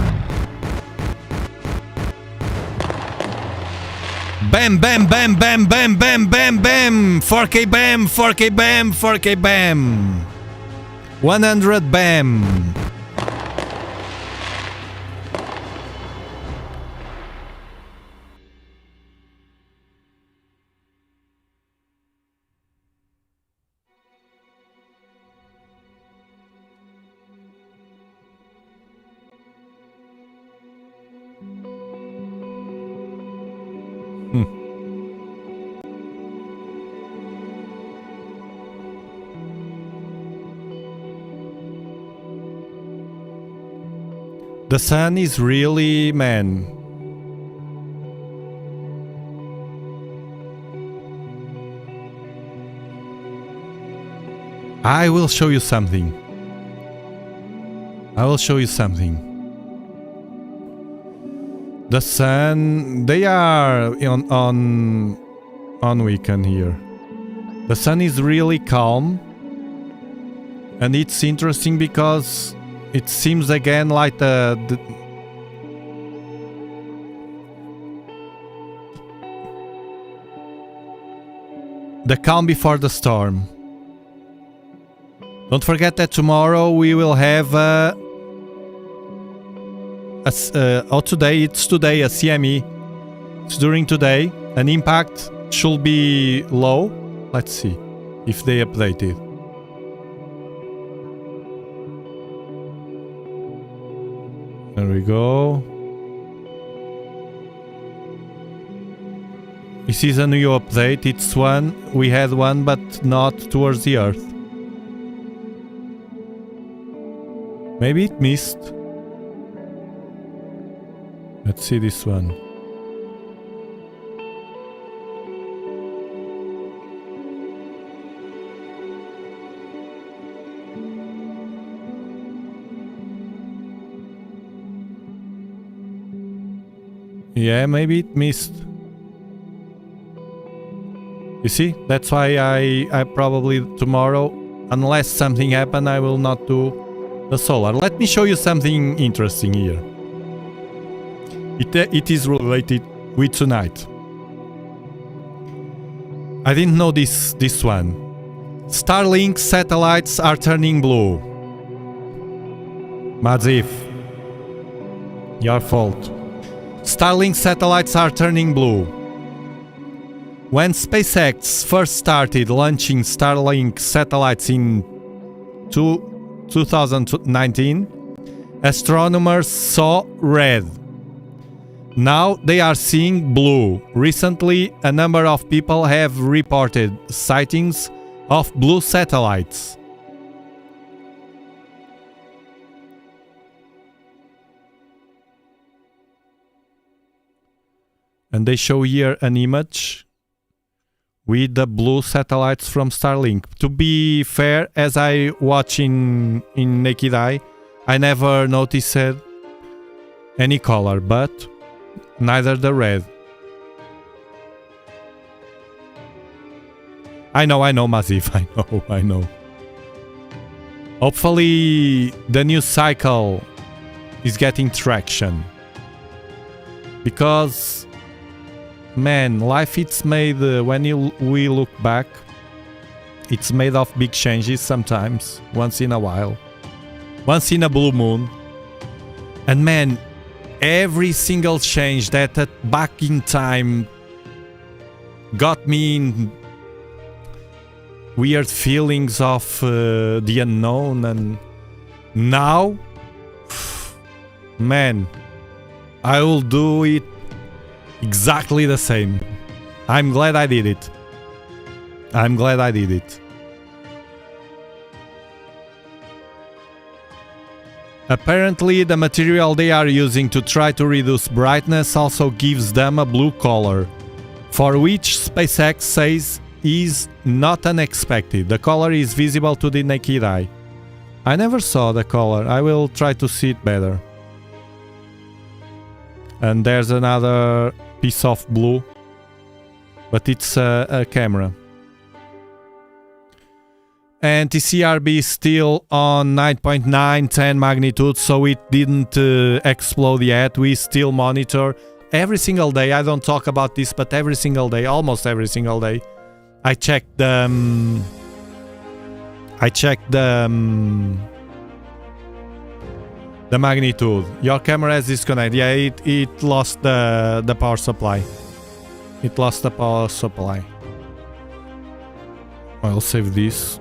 Bam, bam, bam, bam, bam, bam, bam, bam. 4K bam, 4K bam, 4K bam. 100 bam. The sun is really, man. I will show you something. I will show you something. The sun, they are on weekend here. The sun is really calm, and it's interesting because it seems again like the calm before the storm. Don't forget that tomorrow we will have today a CME. It's during today. An impact should be low. Let's see if they update it. There we go. This is a new update. It's one. We had one, but not towards the Earth. Maybe it missed. Let's see this one. Yeah, maybe it missed. You see, that's why I probably tomorrow, unless something happens, I will not do the solar. Let me show you something interesting here. It is related with tonight. I didn't know this one. Starlink satellites are turning blue. Mazif, your fault. Starlink satellites are turning blue. When SpaceX first started launching Starlink satellites in 2019, astronomers saw red. Now they are seeing blue. Recently, a number of people have reported sightings of blue satellites. And they show here an image with the blue satellites from Starlink. To be fair, as I watch in naked eye, I never noticed any color, but neither the red. I know, Mazif, I know. Hopefully the new cycle is getting traction. Because, man, life it's made, when we look back, it's made of big changes sometimes, once in a while. Once in a blue moon. And man, every single change that back in time got me in weird feelings of the unknown, and now, man, I will do it exactly the same. I'm glad I did it. I'm glad I did it. Apparently, the material they are using to try to reduce brightness also gives them a blue color, for which SpaceX says is not unexpected. The color is visible to the naked eye. I never saw the color. I will try to see it better. And there's another piece of blue, but it's a camera. And TCRB is still on 9.910 magnitude, so it didn't explode yet. We still monitor every single day. I don't talk about this, but every single day, almost every single day, I check the magnitude. Your camera has disconnected. Yeah, it lost the power supply. It lost the power supply. I'll save this.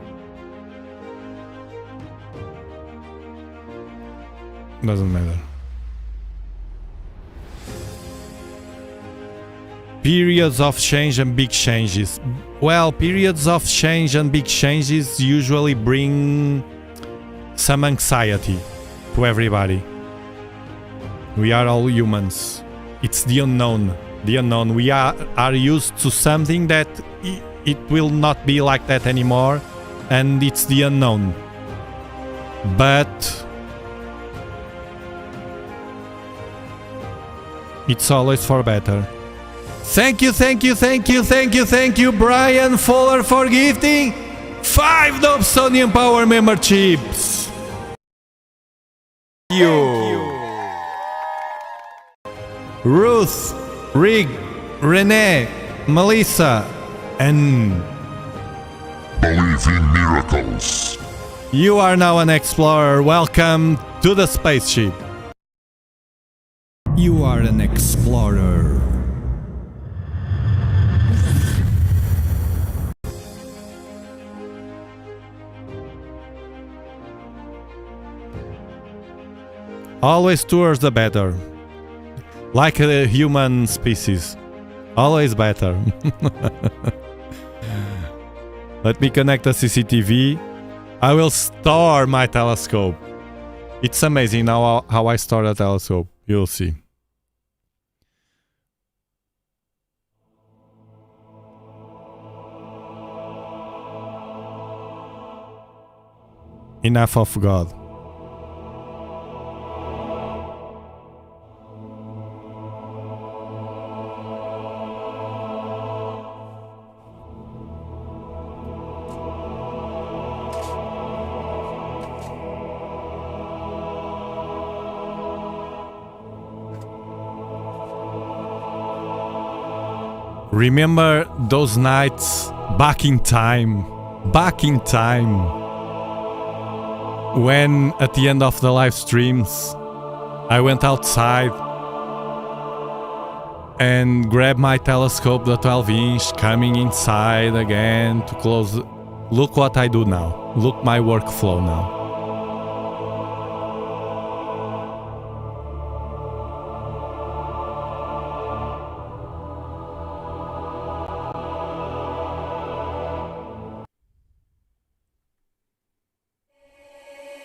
Doesn't matter. Periods of change and big changes. Well, periods of change and big changes usually bring some anxiety to everybody. We are all humans. It's the unknown. The unknown. We are used to something that it will not be like that anymore, and it's the unknown. But It's always for better. Thank you, thank you, thank you, thank you, thank you, Brian Fuller, for gifting 5 Dobsonian Power memberships. Thank you. Ruth, Rig, Renee, Melissa, and Believe in miracles. you are now an explorer. Welcome to the spaceship. You are an explorer. Always towards the better. Like a human species. Always better. Let me connect the CCTV. I will store my telescope. It's amazing now how I store a telescope. You'll see. Enough of God. Remember those nights back in time, when at the end of the live streams I went outside and grabbed my telescope, the 12-inch, coming inside again to close. Look what I do now. Look my workflow now.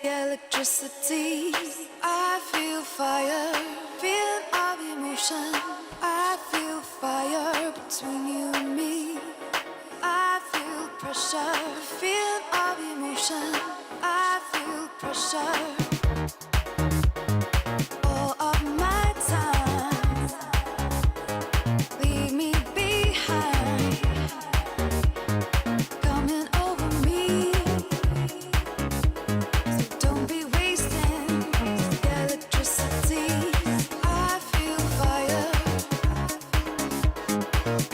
Electricity, I feel fire, feeling of emotion. I feel fire between you and me. I feel pressure, feeling of emotion. I feel pressure. All of my time, leave me behind, coming over me. Don't be wasting electricity. I feel fire,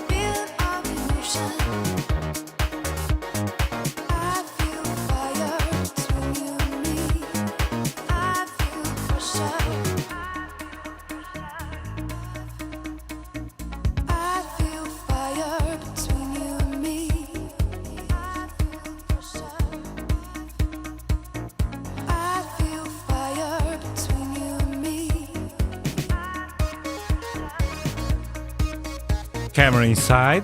feeling of emotion. I feel fire between you and me. I feel pressure. I feel fire between you and me. I feel pressure. I feel fire between you and me. Camera inside.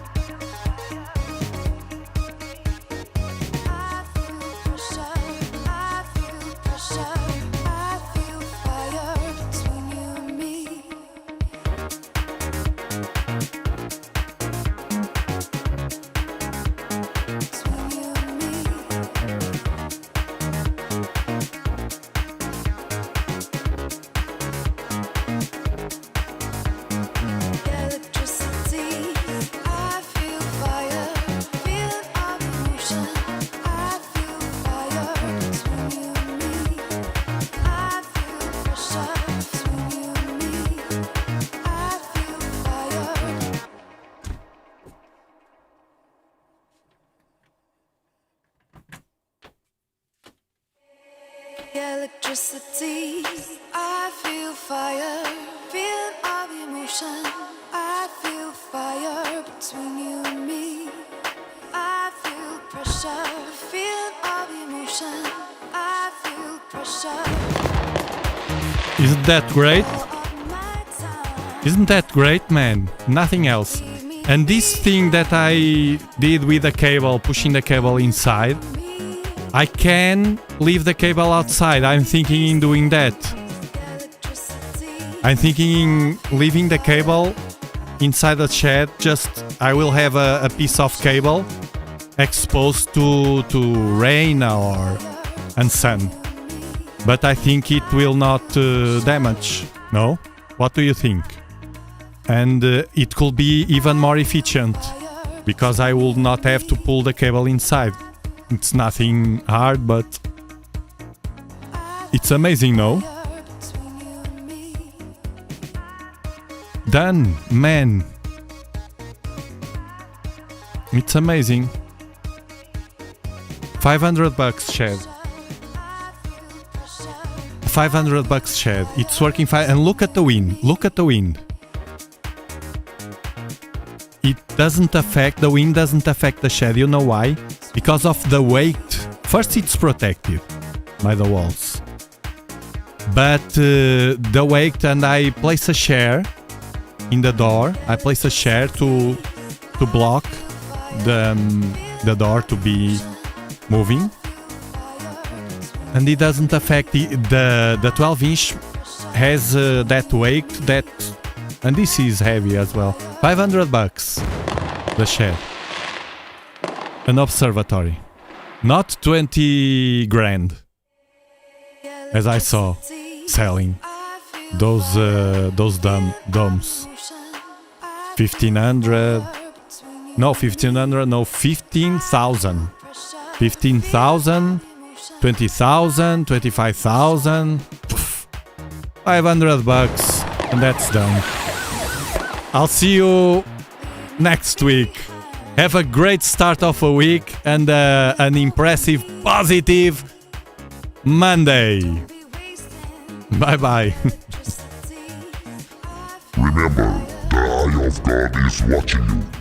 I feel pressure. I feel pressure. I feel fire between you and me. Between you and me. Electricity, I feel fire, feeling of emotion. I feel fire between you and me. I feel pressure between you and me. I feel fire. Electricity, I feel fire, feeling of emotion. I feel fire between you and me. I feel pressure, feeling of emotion. I feel pressure. Isn't that great? All of my time, Isn't that great, man? Nothing else. And this thing that I did with the cable, pushing the cable inside, I can leave the cable outside. I'm thinking in doing that. I'm thinking in leaving the cable inside the shed. Just I will have a piece of cable exposed to rain and sun. But I think it will not damage. No? What do you think? And it could be even more efficient because I will not have to pull the cable inside. It's nothing hard, but it's amazing, no? Done, man. It's amazing. 500 bucks, Chad. 500 bucks, Chad. It's working fine. And look at the wind. Look at the wind. It doesn't affect, the wind doesn't affect the shed. You know why? Because of the weight. First, it's protected by the walls. But the weight, and I place a chair in the door. I place a chair to block the door to be moving. And it doesn't affect the 12-inch has that weight that, and this is heavy as well. 500 bucks the shed. An observatory. Not 20 grand as I saw selling those domes. 1500. No, 1500, no, 15,000. 15,000, 20,000, 25,000. 500 bucks, and that's done. I'll see you next week. Have a great start of a week and an impressive, positive Monday. Bye-bye. Remember, the eye of God is watching you.